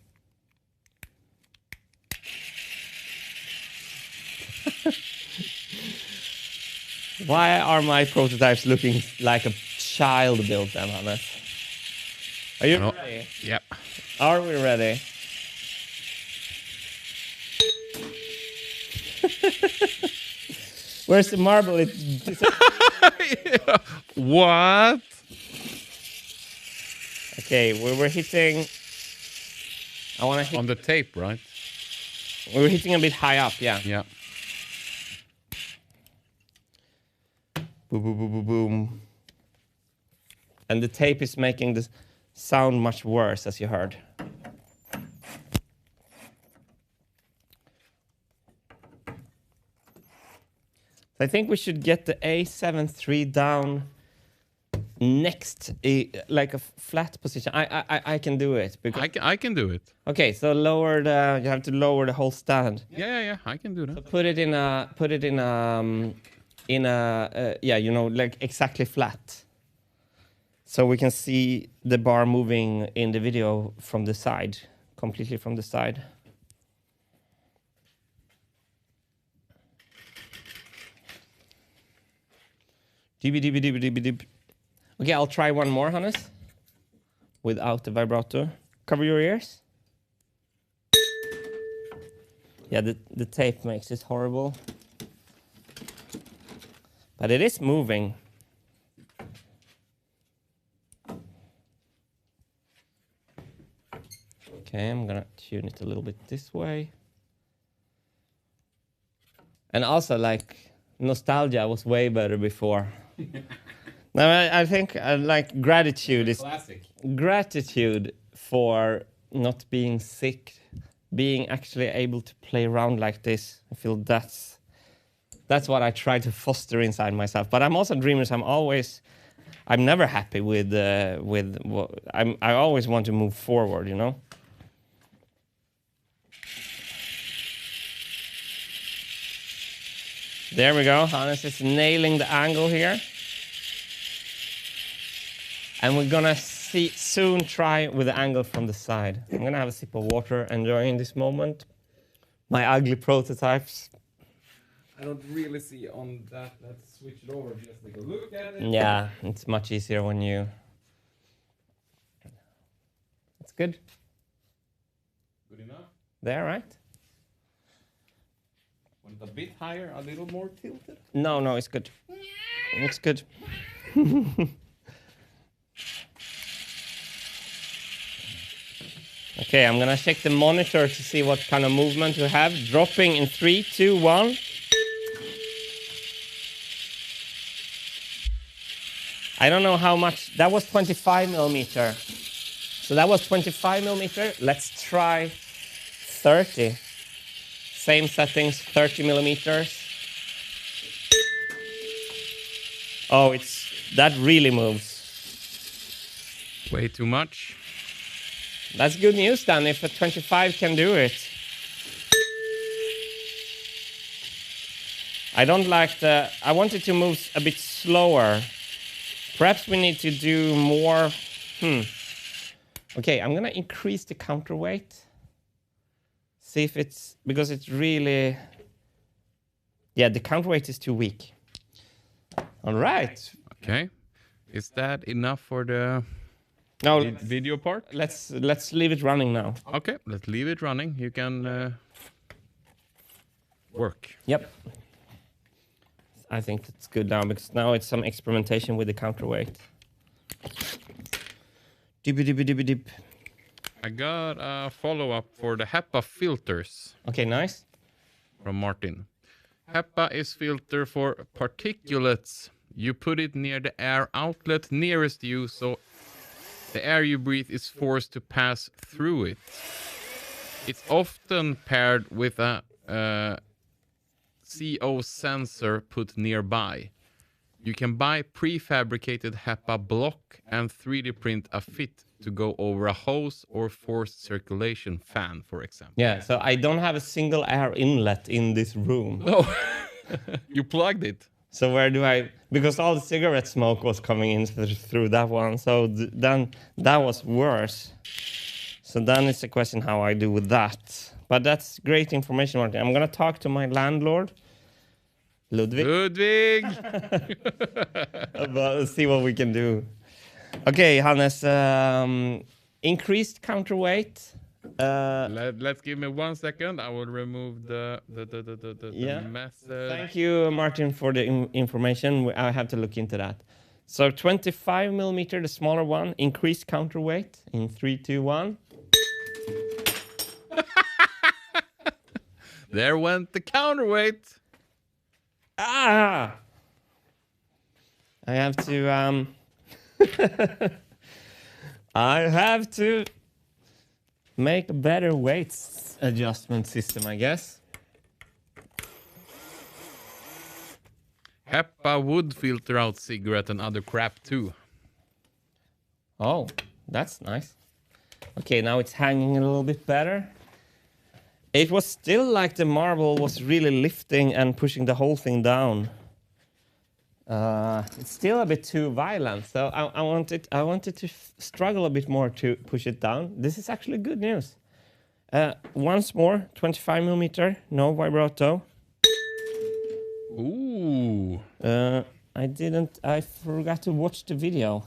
Why are my prototypes looking like a child built them, Hannes? Are you ready? Yep. Are we ready? Where's the marble? Yeah. What? Okay, we're hitting. I want to hit. On the tape, right? We're hitting a bit high up, yeah. Yeah. Boom, boom, boom, boom, boom. And the tape is making the sound much worse, as you heard. I think we should get the A73 down next, like a flat position. I can do it. Because I can do it. okay, so lower the. You have to lower the whole stand. Yeah. I can do that. So put it in a yeah, you know, like exactly flat. So we can see the bar moving in the video from the side, completely from the side. Okay, I'll try one more, Hannes. Without the vibrato. Cover your ears. Yeah, the tape makes it horrible. But it is moving. Okay, I'm gonna tune it a little bit this way. And also, like, nostalgia was way better before. No, I think like gratitude is Classic. gratitude for not being sick, being actually able to play around like this. I feel that's what I try to foster inside myself. But I'm also dreamers. I'm never happy with what I always want to move forward, you know. There we go. Hannes is nailing the angle here. And we're gonna soon try with the angle from the side. I'm gonna have a sip of water, enjoying this moment. My ugly prototypes. I don't really see on that. Let's switch it over just take a look at it. Yeah, it's much easier when you. That's good. Good enough. There, right? Want it a bit higher, a little more tilted? No, it's good. It's good. Okay, I'm gonna check the monitor to see what kind of movement we have. Dropping in 3, 2, 1. I don't know how much. That was 25 millimeter. So that was 25 millimeter. Let's try 30. Same settings, 30 millimeters. Oh, that really moves. Way too much. That's good news then, if a 25 can do it. I don't like I want it to move a bit slower. Perhaps we need to do more. Okay, I'm gonna increase the counterweight. See if because it's really, yeah, the counterweight is too weak. All right. Okay. Is that enough for the video part? Let's leave it running now. Okay, let's leave it running. You can work. Yep. I think that's good now, because now it's some experimentation with the counterweight. Dip. I got a follow-up for the HEPA filters Okay, nice. from Martin. HEPA is filter for particulates. You put it near the air outlet nearest you, so the air you breathe is forced to pass through it. It's often paired with a CO sensor put nearby. You can buy prefabricated HEPA block and 3D print a fit to go over a hose or forced circulation fan, for example. Yeah, so I don't have a single air inlet in this room. Oh, you plugged it. So where do I... Because all the cigarette smoke was coming in through that one, so then that was worse. So then it's a question how I do with that. But that's great information, Martin. I'm going to talk to my landlord, Ludwig. Let's see what we can do. Okay, Hannes, increased counterweight. Let's give me 1 second. I will remove the message. Thank you, Martin, for the information. I have to look into that. So 25 millimeter, the smaller one, increased counterweight in 3, 2, 1. There went the counterweight. Ah! I have to I have to make a better weights adjustment system, I guess. HEPA would filter out cigarette and other crap too. Oh, that's nice. Okay, now it's hanging a little bit better. It was still like the marble was really lifting and pushing the whole thing down. It's still a bit too violent, so I wanted to struggle a bit more to push it down. This is actually good news. Once more, 25 millimeter, no vibrato. Ooh. I forgot to watch the video,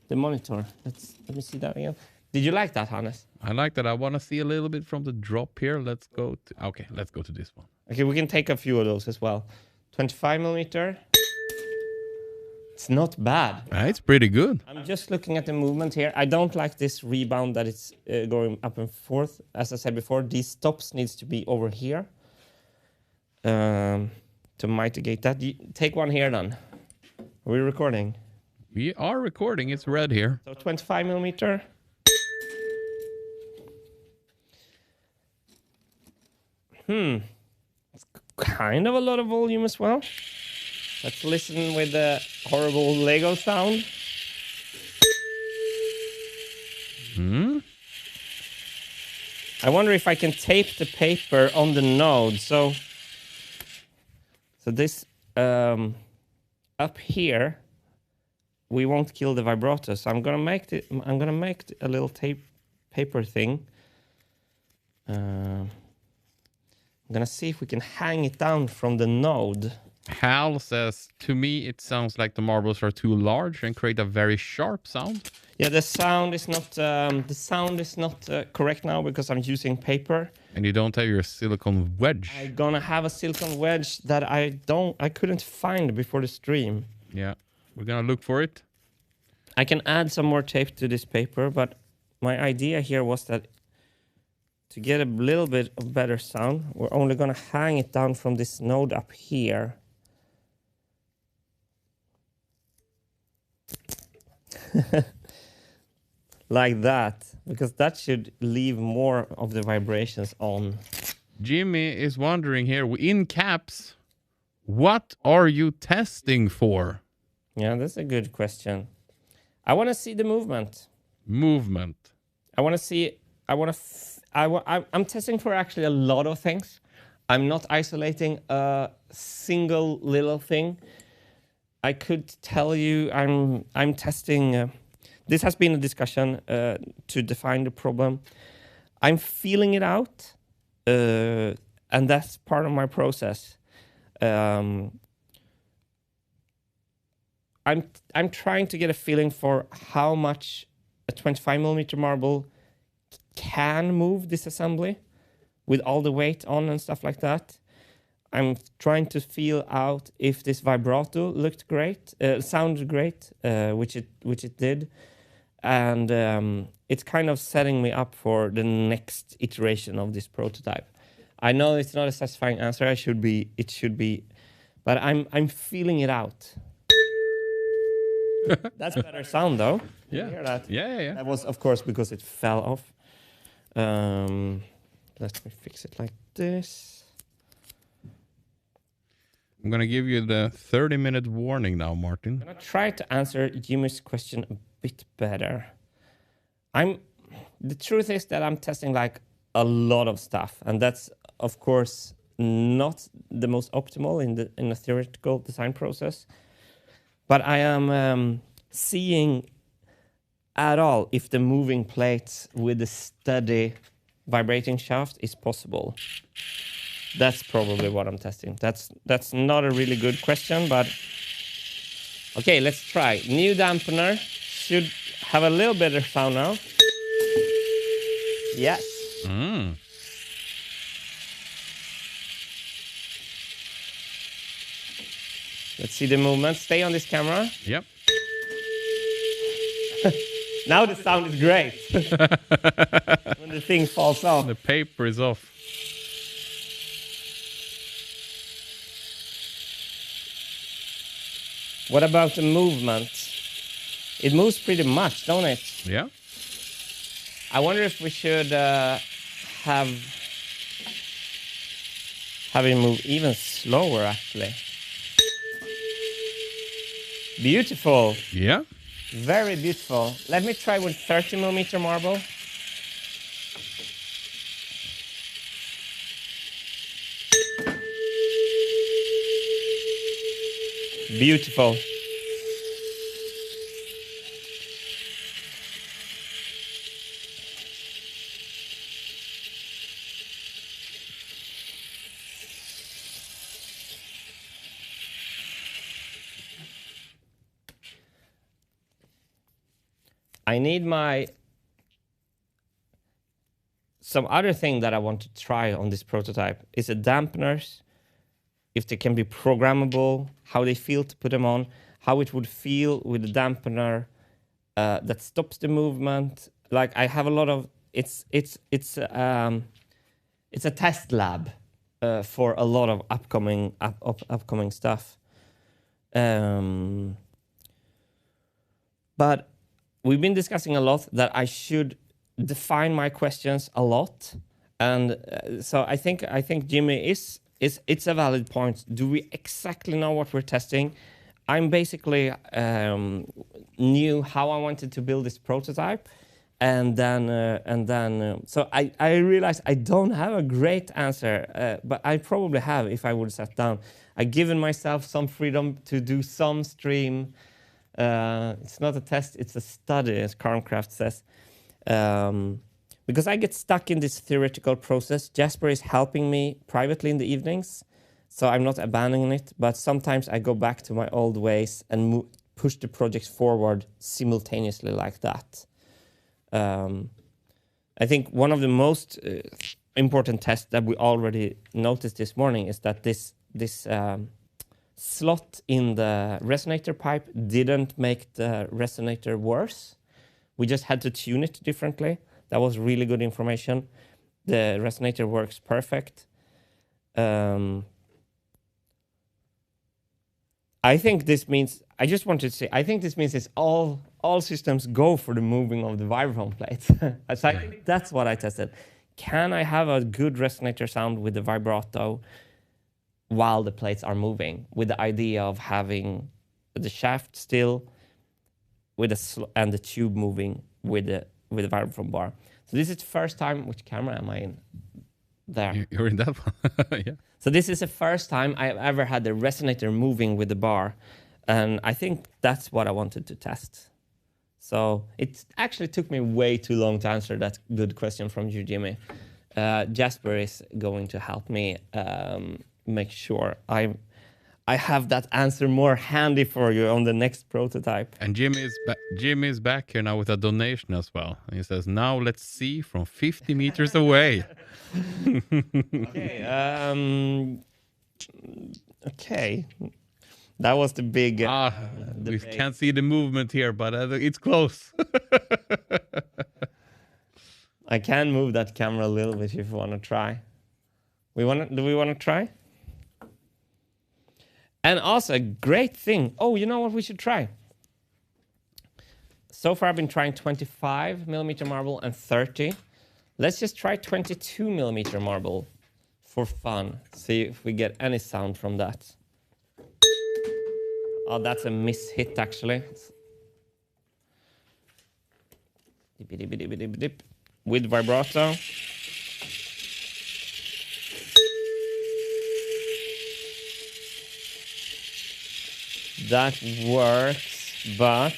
the monitor. Let me see that again. Did you like that, Hannes? I like that. I want to see a little bit from the drop here. Let's go to this one. Okay, we can take a few of those as well. 25 millimeter. It's not bad. It's pretty good. I'm just looking at the movement here. I don't like this rebound that it's going up and forth. As I said before, these stops needs to be over here to mitigate that. Take one here then. Are we recording? We are recording. It's red here. So 25 millimeter. It's kind of a lot of volume as well. Let's listen with the horrible Lego sound. I wonder if I can tape the paper on the node. So this up here, we won't kill the vibrato. So I'm gonna make a little paper thing. I'm gonna see if we can hang it down from the node. Hal says, to me, it sounds like the marbles are too large and create a very sharp sound. Yeah, the sound is not correct now because I'm using paper. And you don't have your silicone wedge. I'm gonna have a silicone wedge that I couldn't find before the stream. Yeah, we're gonna look for it. I can add some more tape to this paper, but my idea here was that to get a little bit of better sound, we're only gonna hang it down from this node up here. Like that, because that should leave more of the vibrations on. Jimmy is wondering here, in caps, what are you testing for? Yeah, that's a good question. I want to see the movement. I want to see. I'm testing for actually a lot of things. I'm not isolating a single little thing. I could tell you I'm testing. This has been a discussion to define the problem. I'm feeling it out, and that's part of my process. I'm trying to get a feeling for how much a 25 millimeter marble can move this assembly with all the weight on and stuff like that. I'm trying to feel out if this vibrato looked great, sounded great, which it did, and it's kind of setting me up for the next iteration of this prototype. I know it's not a satisfying answer. It should be, but I'm feeling it out. That's a better sound, though. Yeah. You hear that? Yeah. That was, of course, because it fell off. Let me fix it like this. I'm gonna give you the 30-minute warning now, Martin. I'm gonna try to answer Jimmy's question a bit better. The truth is that I'm testing like a lot of stuff, and that's of course not the most optimal in the theoretical design process. But I am seeing at all if the moving plates with the steady vibrating shaft is possible. That's probably what I'm testing. That's not a really good question, but okay, let's try. New dampener should have a little better sound now. Yes. Mm. Let's see the movement. Stay on this camera. Yep. Now the sound is great. When the thing falls off. The paper is off. What about the movement? It moves pretty much, don't it? Yeah. I wonder if we should have it move even slower, actually. Beautiful. Yeah. Very beautiful. Let me try with 30mm marble. Beautiful. I need some other thing that I want to try on this prototype is the dampeners, if they can be programmable, how they feel to put them on, how it would feel with the dampener that stops the movement. Like I have a lot of it's a test lab for a lot of upcoming stuff. But we've been discussing a lot that I should define my questions a lot, and so I think Jimmy it's a valid point. Do we exactly know what we're testing? I'm basically knew how I wanted to build this prototype, and then so I realized I don't have a great answer, but I probably have if I would sat down. I've given myself some freedom to do some stream. It's not a test, it's a study, as Karmcraft says. Because I get stuck in this theoretical process. Jasper is helping me privately in the evenings, so I'm not abandoning it, but sometimes I go back to my old ways and push the projects forward simultaneously like that. I think one of the most important tests that we already noticed this morning is that this slot in the resonator pipe didn't make the resonator worse. We just had to tune it differently. That was really good information. The resonator works perfect. I think this means, I just wanted to say, I think this means it's all systems go for the moving of the vibraphone plates. So I think that's what I tested. Can I have a good resonator sound with the vibrato while the plates are moving, with the idea of having the shaft still with and the tube moving with the vibraphone bar. So this is the first time. Which camera am I in? There. You're in that one. Yeah. So this is the first time I've ever had the resonator moving with the bar, and I think that's what I wanted to test. So it actually took me way too long to answer that good question from you, Jimmy. Jasper is going to help me make sure I have that answer more handy for you on the next prototype. And Jimmy is back here now with a donation as well. And he says, "Now let's see from 50 meters away." Okay. Okay. That was the big. We can't see the movement here, but it's close. I can move that camera a little bit if you want to try. Do we wanna try? And also a great thing. Oh, you know what we should try? So far I've been trying 25 millimeter marble and 30. Let's just try 22 millimeter marble for fun. See if we get any sound from that. Oh, that's a miss hit actually. Dip. With vibrato. That works, but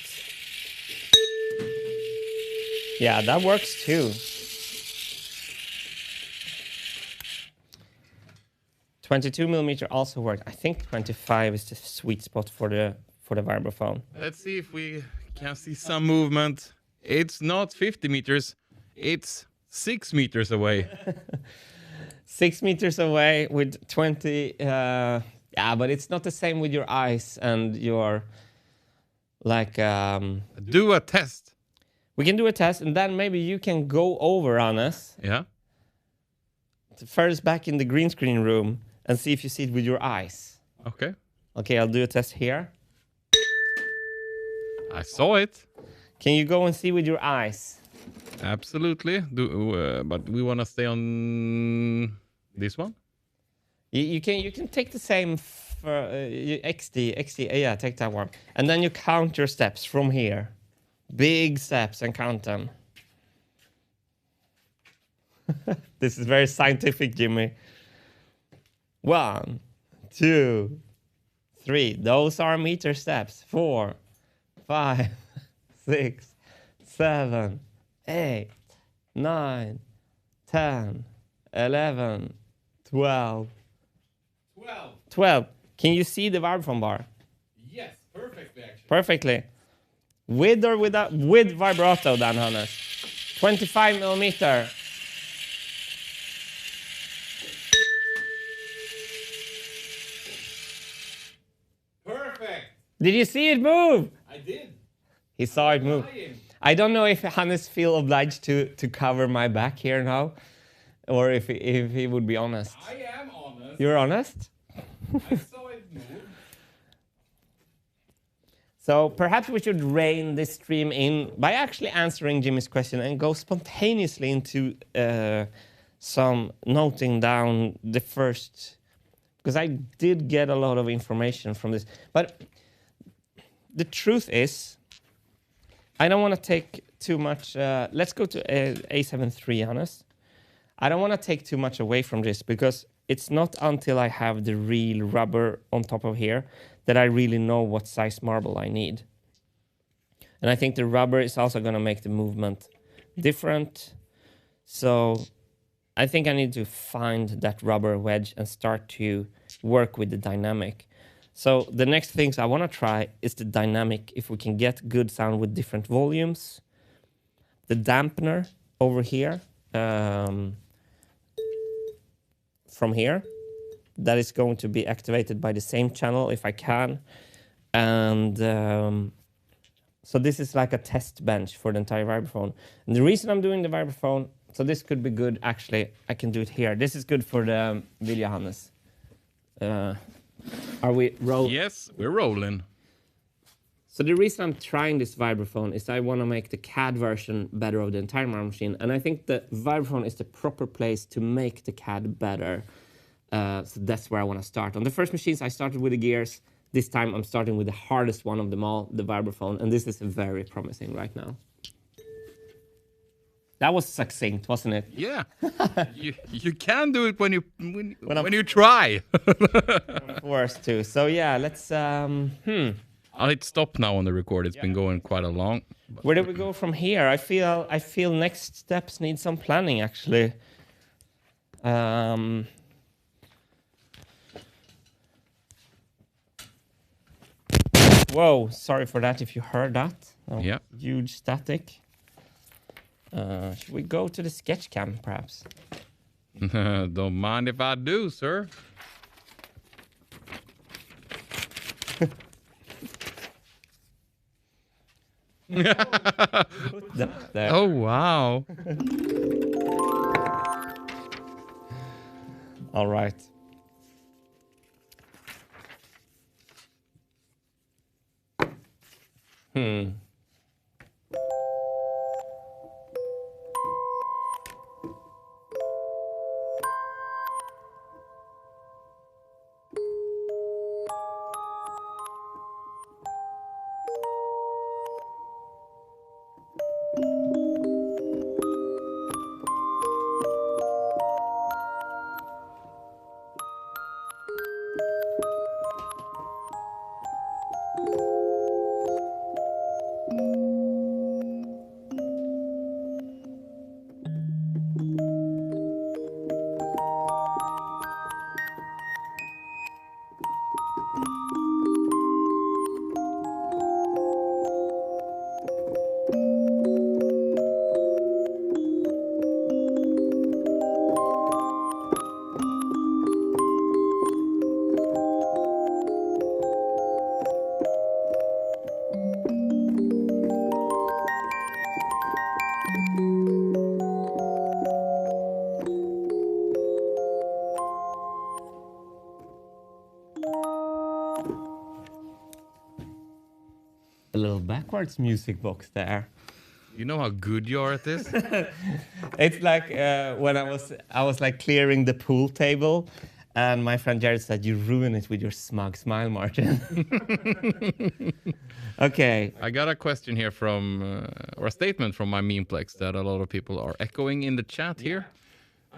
yeah, that works too. 22 millimeter also works. I think 25 is the sweet spot for the vibraphone. Let's see if we can see some movement. It's not 50 meters. It's 6 meters away. 6 meters away with 20. Yeah, but it's not the same with your eyes and your like. Do a test. We can do a test, and then maybe you can go over on us. Yeah. First, back in the green screen room, and see if you see it with your eyes. Okay. Okay, I'll do a test here. I saw it. Can you go and see with your eyes? Absolutely. But we want to stay on this one. You can take the same for XD. Yeah, take that one, and then you count your steps from here. Big steps and count them. This is very scientific, Jimmy. 1, 2, 3. Those are meter steps. 4, 5, 6, 7, 8, 9, 10, 11, 12. 12. Can you see the vibraphone bar? Yes, perfectly actually. Perfectly. With or without? With vibrato, then, Hannes. 25 millimeter. Perfect. Did you see it move? I did. He saw it move. I don't know if Hannes feel obliged to cover my back here now, or if he would be honest. I am honest. You're honest? I saw it move. So perhaps we should rein this stream in by actually answering Jimmy's question and go spontaneously into some noting down the first, because I did get a lot of information from this. But the truth is, I don't want to take too much. Let's go to A7 III, Hannes. I don't want to take too much away from this because it's not until I have the real rubber on top of here that I really know what size marble I need. And I think the rubber is also going to make the movement different. So I think I need to find that rubber wedge and start to work with the dynamic. So the next things I want to try is the dynamic, if we can get good sound with different volumes. The dampener over here, from here, that is going to be activated by the same channel if I can. And so this is like a test bench for the entire vibraphone. And the reason I'm doing the vibraphone, so this could be good, actually, I can do it here. This is good for the video, Hannes. Are we rolling? Yes, we're rolling. So the reason I'm trying this vibraphone is I want to make the CAD version better of the entire marble machine. And I think the vibraphone is the proper place to make the CAD better. So that's where I want to start. On the first machines, I started with the gears. This time, I'm starting with the hardest one of them all, the vibraphone. And this is very promising right now. That was succinct, wasn't it? Yeah. you can do it when you try. Forced to. So yeah, let's I'll hit stop now on the record. It's been going quite a long. Where do we go from here? I feel next steps need some planning actually. Whoa, sorry for that if you heard that. Oh, yeah. Huge static. Should we go to the sketch cam perhaps? Don't mind if I do, sir. There. Oh, wow. All right. A little backwards music box there. You know how good you are at this? It's like when I was like clearing the pool table, and my friend Jared said, "You ruin it with your smug smile, Martin." Okay. I got a question here from, or a statement from my memeplex that a lot of people are echoing in the chat here.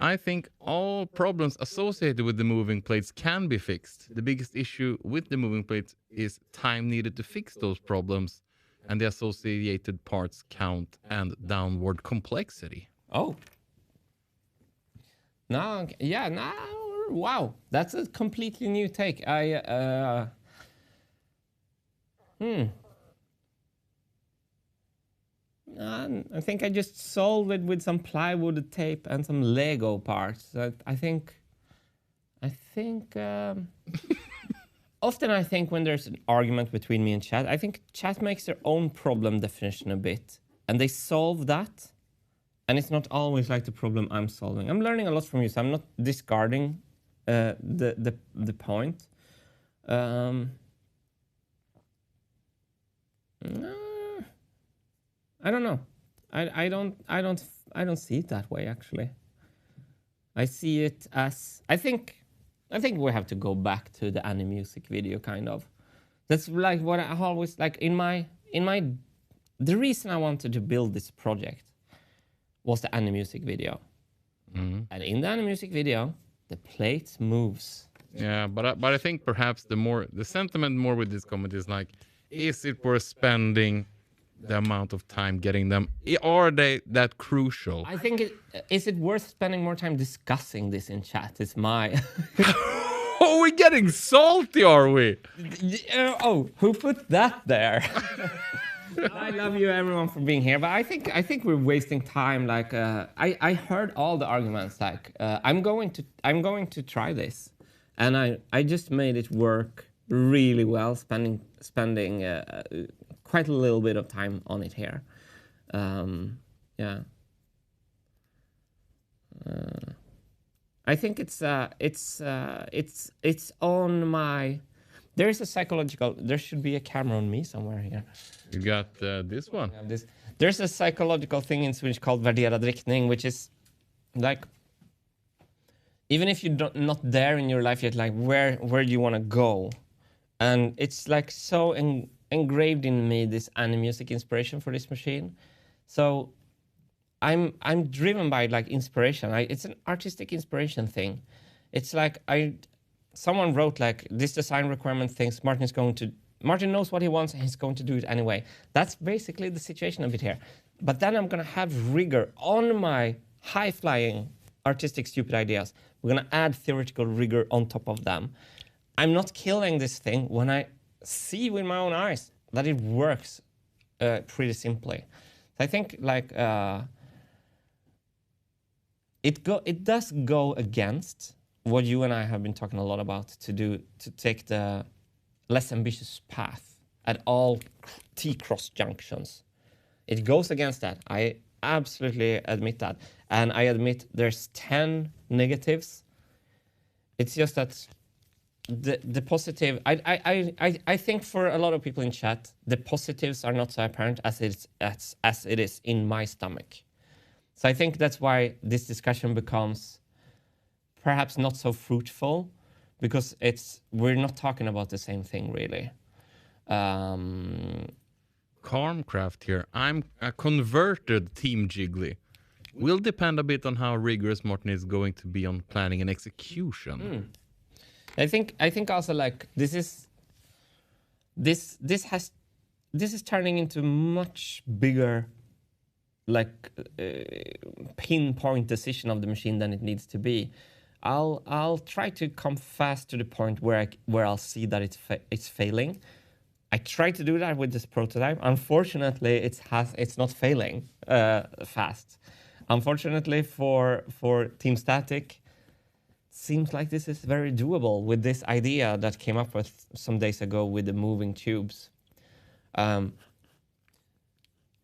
I think all problems associated with the moving plates can be fixed. The biggest issue with the moving plates is time needed to fix those problems and the associated parts count and downward complexity. Oh. No, yeah, no, wow. That's a completely new take. I think I just solved it with some plywood tape and some Lego parts. I think often I think when there's an argument between me and chat, I think chat makes their own problem definition a bit, and they solve that, and it's not always like the problem I'm solving. I'm learning a lot from you, so I'm not discarding the point. I don't know. I don't see it that way, actually. I see it as I think we have to go back to the anime music video, kind of. That's like what I always like in my the reason I wanted to build this project was the anime music video. And in the anime music video, the plate moves. Yeah, but I think perhaps the sentiment more with this comment is like, is it worth spending the amount of time getting them? Are they that crucial? I think is it worth spending more time discussing this in chat? Is my Oh, we're getting salty, are we? Oh, who put that there? I love you, everyone, for being here, but I think we're wasting time. Like I heard all the arguments. Like I'm going to try this, and I just made it work really well, spending quite a little bit of time on it here. Yeah. I think it's on my. There is a psychological. There should be a camera on me somewhere here. You got this one. There's a psychological thing in Swedish called värderad riktning, which is like, even if you're not there in your life yet, like where do you want to go? And it's like so engraved in me, this anime music inspiration for this machine. So I'm driven by like inspiration. It's an artistic inspiration thing. It's like someone wrote like, this design requirement thinks Martin knows what he wants and he's going to do it anyway. That's basically the situation of it here. But then I'm gonna have rigor on my high-flying artistic stupid ideas. We're gonna add theoretical rigor on top of them. I'm not killing this thing when I see with my own eyes that it works pretty simply. So I think like it does go against what you and I have been talking a lot about to take the less ambitious path at all T-cross junctions. It goes against that. I absolutely admit that. And I admit there's 10 negatives It's just that the positive. I think for a lot of people in chat, the positives are not so apparent as it is in my stomach. So I think that's why this discussion becomes perhaps not so fruitful, because we're not talking about the same thing really. Carmcraft here. I'm a converted Team Jiggly. Will depend a bit on how rigorous Martin is going to be on planning and execution. I think also like this is turning into much bigger like pinpoint decision of the machine than it needs to be. I'll try to come fast to the point where I'll see that it's failing. I tried to do that with this prototype. Unfortunately, it's not failing fast. Unfortunately for Team Static, seems like this is very doable with this idea that came up with some days ago with the moving tubes. I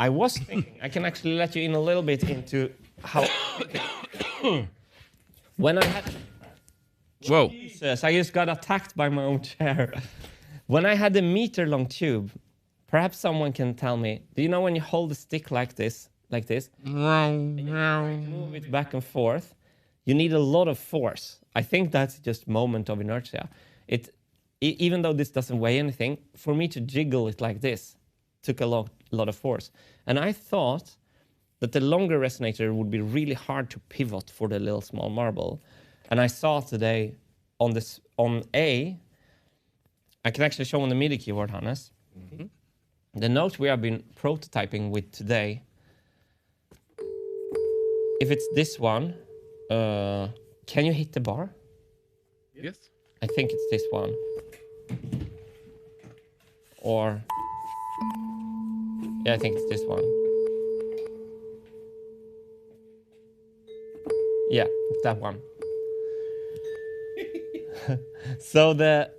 was thinking, I can actually let you in a little bit into how... When I had... Whoa. Jesus, I just got attacked by my own chair. When I had a meter-long tube, perhaps someone can tell me, do you know when you hold the stick like this, and you move it back and forth, you need a lot of force. I think that's just moment of inertia. Even though this doesn't weigh anything, for me to jiggle it like this took a lot of force. And I thought that the longer resonator would be really hard to pivot for the little small marble. And I saw today on A, I can actually show on the MIDI keyboard, Hannes. Mm-hmm. The note we have been prototyping with today, if it's this one, can you hit the bar? Yes. I think it's this one. Or, yeah, I think it's this one. Yeah, it's that one. So the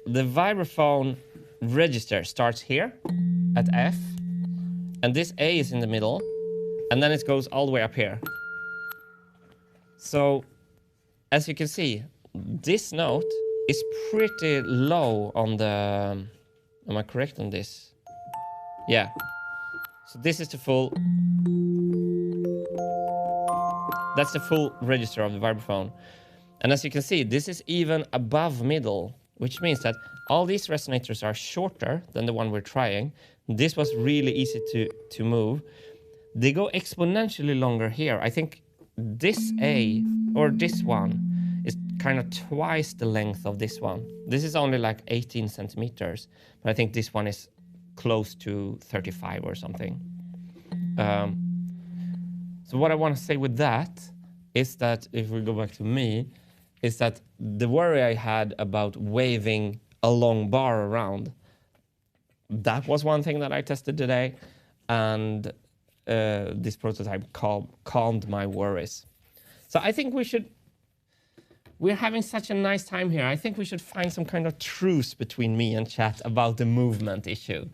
vibraphone register starts here at F, and this A is in the middle, and then it goes all the way up here. So, as you can see, this note is pretty low on the... Am I correct on this? Yeah. So this is the full... That's the full register of the vibraphone. And as you can see, this is even above middle, which means that all these resonators are shorter than the one we're trying. This was really easy to move. They go exponentially longer here. I think this A, or this one, is kind of twice the length of this one. This is only like 18 centimeters, but I think this one is close to 35 or something. So what I want to say with that is that, if we go back to me, is that the worry I had about waving a long bar around, that was one thing that I tested today, and this prototype calmed my worries. So I think we're having such a nice time here. I think we should find some kind of truce between me and chat about the movement issue.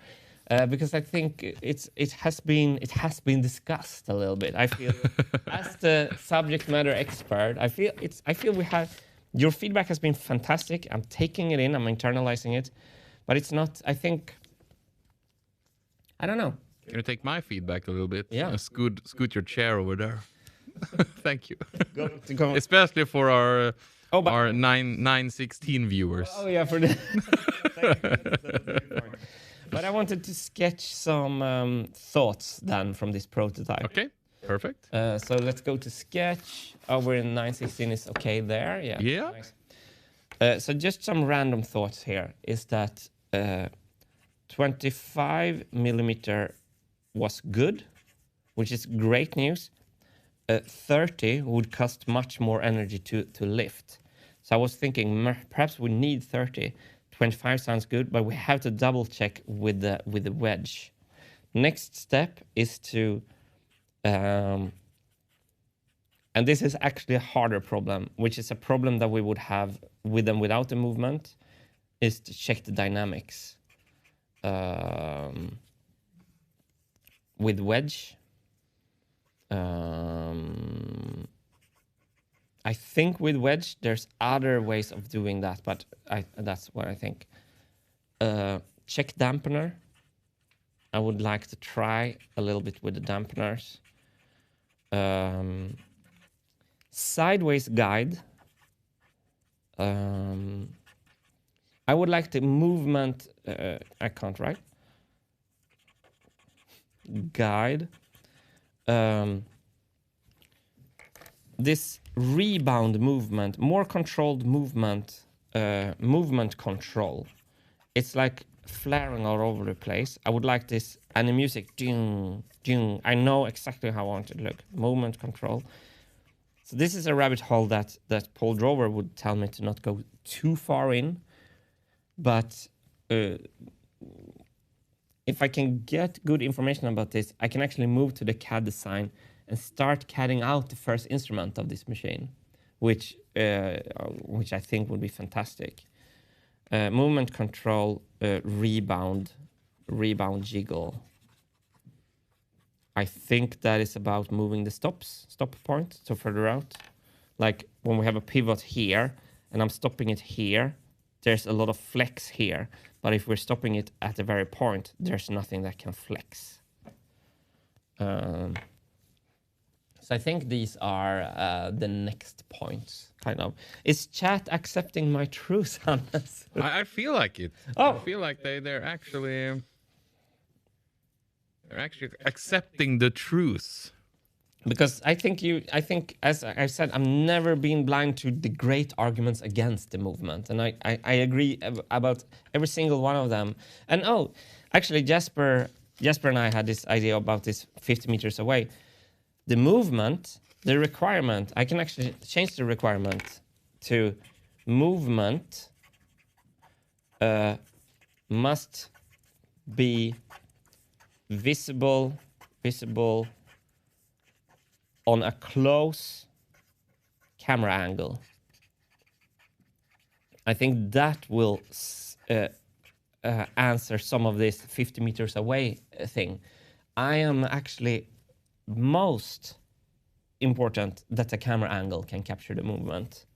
Because I think it has been discussed a little bit. I feel, as the subject matter expert, I feel we have, your feedback has been fantastic. I'm taking it in, I'm internalizing it, but it's not. I think, I don't know. Can you take my feedback a little bit? Yeah. Scoot your chair over there. Thank you. Go. Especially for our 916 viewers. Oh yeah, for the. Thank you. But I wanted to sketch some thoughts then from this prototype. Okay, perfect. So let's go to sketch. Oh, we're in 916 is okay there. Yeah. Yeah. Nice. So just some random thoughts here is that 25 millimeter was good, which is great news. 30 would cost much more energy to lift. So I was thinking perhaps we need 30. 25 sounds good, but we have to double check with the wedge. Next step is to, and this is actually a harder problem, which is a problem that we would have with and without the movement, is to check the dynamics. With wedge, I I think with wedge, there's other ways of doing that, but that's what I think. Check dampener. I would like to try a little bit with the dampeners. Sideways guide. I would like the movement. I can't write. Guide. This rebound movement, more controlled movement, movement control. It's like flaring all over the place. I would like this, and the music, ding, ding. I know exactly how I want it to look. Movement control. So this is a rabbit hole that Paul Drover would tell me to not go too far in. But if I can get good information about this, I can actually move to the CAD design and start CADing out the first instrument of this machine, which I think would be fantastic. Movement control, rebound jiggle. I think that is about moving the stop point so further out. Like when we have a pivot here and I'm stopping it here, there's a lot of flex here. But if we're stopping it at the very point, there's nothing that can flex. So I think these are the next points, kind of. Is chat accepting my truth, Hannes? I feel like it. Oh. I feel like they're actually accepting the truth. Because I think, as I said, I've never been blind to the great arguments against the movement. And I agree about every single one of them. And actually Jasper and I had this idea about this 50 meters away. The movement, the requirement, I can actually change the requirement to movement must be visible on a close camera angle. I think that will answer some of this 50 meters away thing. I am actually most important that the camera angle can capture the movement.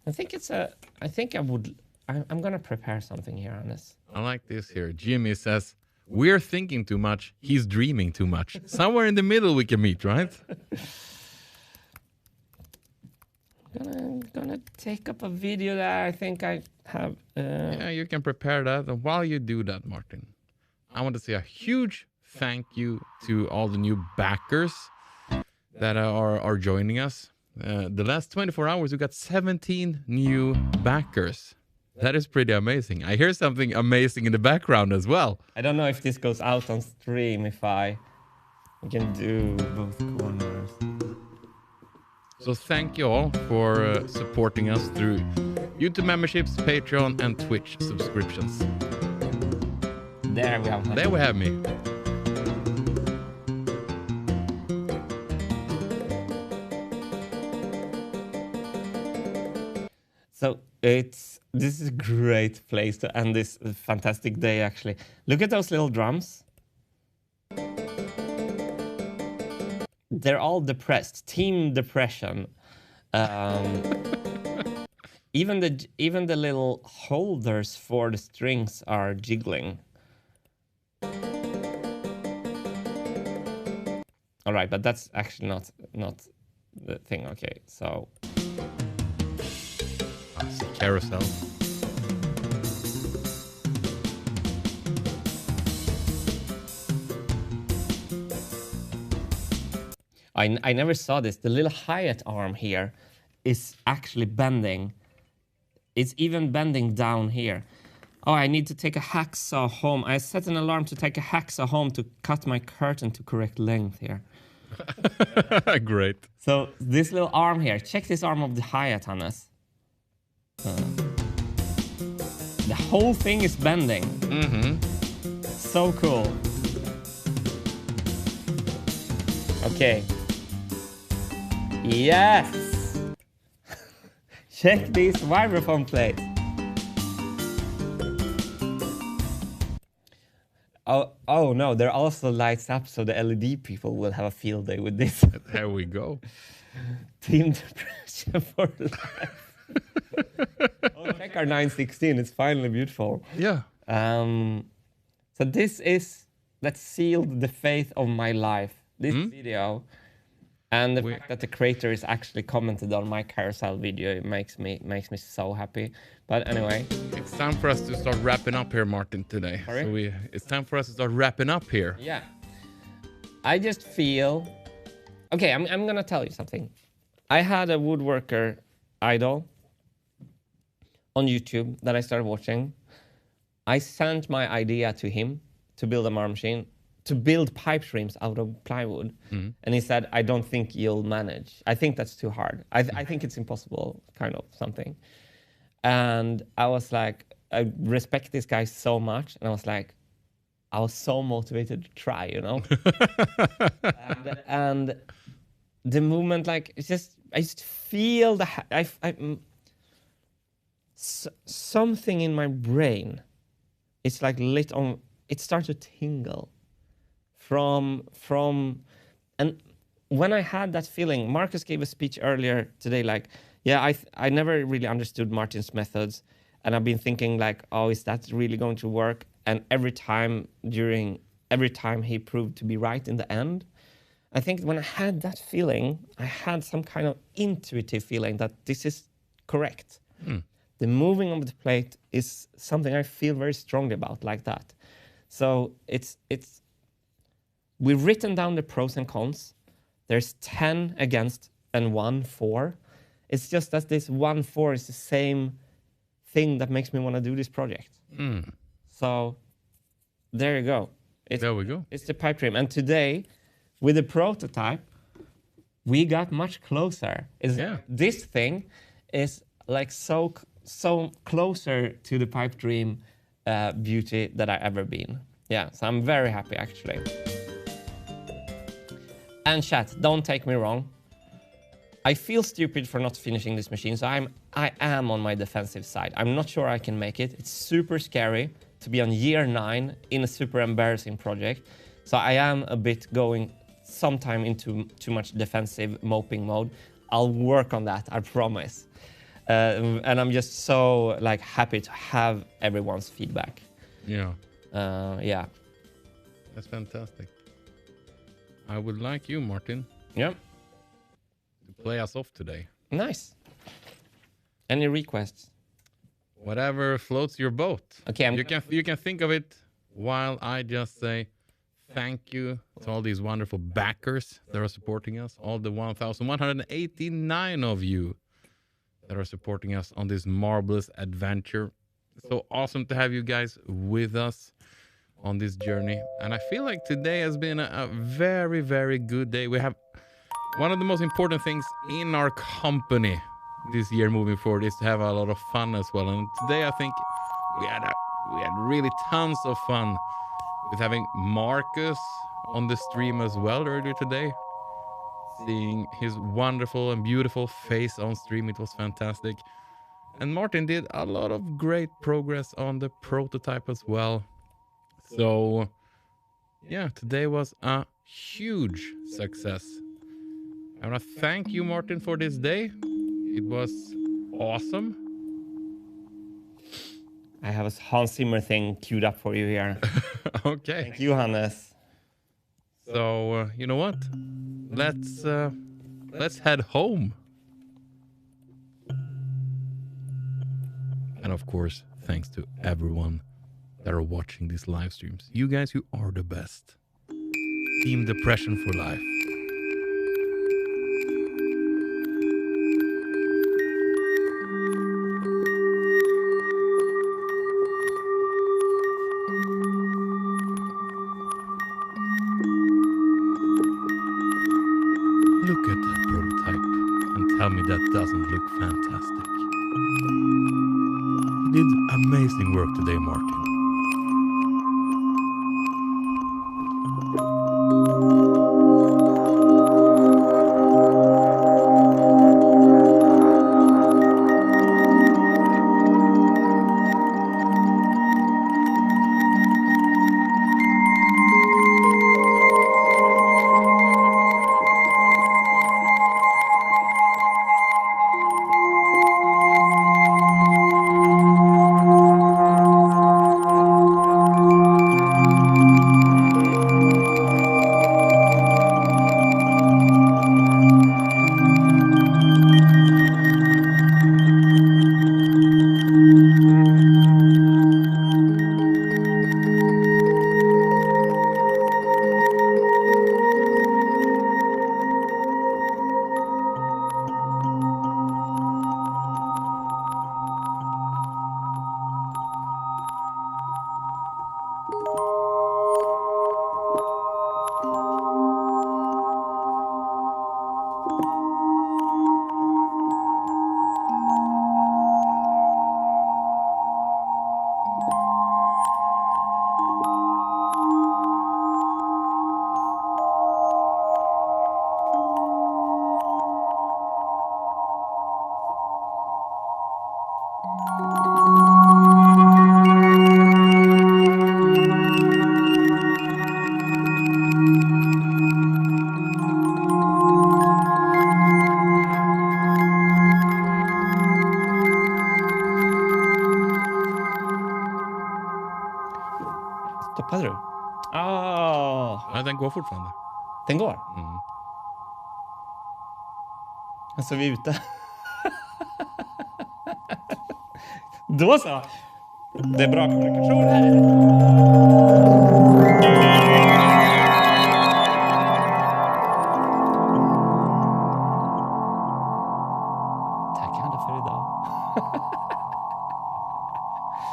I'm gonna prepare something here on this. I like this here. Jimmy says, we're thinking too much, he's dreaming too much. Somewhere in the middle we can meet, right? Gonna take up a video that I think I have. Yeah, you can prepare that. And while you do that, Martin, I want to say a huge thank you to all the new backers that are joining us. The last 24 hours, we got 17 new backers. That is pretty amazing. I hear something amazing in the background as well. I don't know if this goes out on stream, if I can do both corners. So thank you all for supporting us through YouTube memberships, Patreon, and Twitch subscriptions. There we have. There we have me. So this is a great place to end this fantastic day, actually. Look at those little drums. They're all depressed. Team depression. Even the little holders for the strings are jiggling. All right, but that's actually not the thing. Okay, so Carousel. I never saw this. The little hi-hat arm here is actually bending. It's even bending down here. Oh, I need to take a hacksaw home. I set an alarm to take a hacksaw home to cut my curtain to correct length here. Great. So this little arm here, check this arm of the hi-hat, Hannes. The whole thing is bending. Mm-hmm. So cool. Okay. Yes! Check these vibraphone plates. Oh no, there also lights up, so the LED people will have a field day with this. There we go. Team depression for life. Oh, check our 916. It's finally beautiful. Yeah. So this is that sealed the fate of my life. This video, and the fact that the creator is actually commented on my carousel video, it makes me so happy. But anyway, It's time for us to start wrapping up here, Martin, today. Sorry? So it's time for us to start wrapping up here. yeah, I just feel. Okay, I'm gonna tell you something. I had a woodworker idol on YouTube that I started watching. I sent my idea to him to build a marble machine, to build pipe streams out of plywood. And he said, I don't think you'll manage. I think that's too hard. I think it's impossible, kind of something. And I was like, I respect this guy so much. And I was like, I was so motivated to try, you know? and the movement, like, it's just, I just feel something in my brain. It's like lit on, it starts to tingle from, and when I had that feeling, Marcus gave a speech earlier today, like, yeah, I never really understood Martin's methods. And I've been thinking like, oh, is that really going to work? And every time he proved to be right in the end. I think when I had that feeling, I had some kind of intuitive feeling that this is correct. The moving of the plate is something I feel very strongly about, like that. So we've written down the pros and cons. There's 10 against and 1 for. It's just that this 1 for is the same thing that makes me want to do this project. So there you go. There we go. It's the pipe dream. And today, with the prototype, we got much closer. This thing is like so closer to the pipe dream beauty that I've ever been. Yeah, so I'm very happy actually. And chat, don't take me wrong. I feel stupid for not finishing this machine, so I am on my defensive side. I'm not sure I can make it. It's super scary to be on year 9 in a super embarrassing project. So I am a bit going sometime into too much defensive moping mode. I'll work on that, I promise. And I'm just so like happy to have everyone's feedback. Yeah. Yeah. That's fantastic. I would like you, Martin. Yeah. Play us off today. Nice. Any requests? Whatever floats your boat. Okay, you can think of it while I just say thank you to all these wonderful backers that are supporting us, all the 1,189 of you that are supporting us on this marvelous adventure. It's so awesome to have you guys with us on this journey. And I feel like today has been a very, very good day. We have one of the most important things in our company this year moving forward is to have a lot of fun as well. And today I think we had really tons of fun with having Marcus on the stream as well earlier today. Seeing his wonderful and beautiful face on stream, it was fantastic. And Martin did a lot of great progress on the prototype as well. So yeah, today was a huge success. I want to thank you, Martin, for this day. It was awesome. I have a Hans Zimmer thing queued up for you here. Okay. Thank you, Hannes. So, you know what? Let's head home. And of course, thanks to everyone that are watching these live streams. You guys, you are the best. Team Depression for life. Look at that prototype and tell me that doesn't look fantastic. You did amazing work today, Martin. Ja, den går fortfarande. Den går? Mm. Alltså vi är ute. Då så. Det är bra kommunikation här. Tack alla för idag.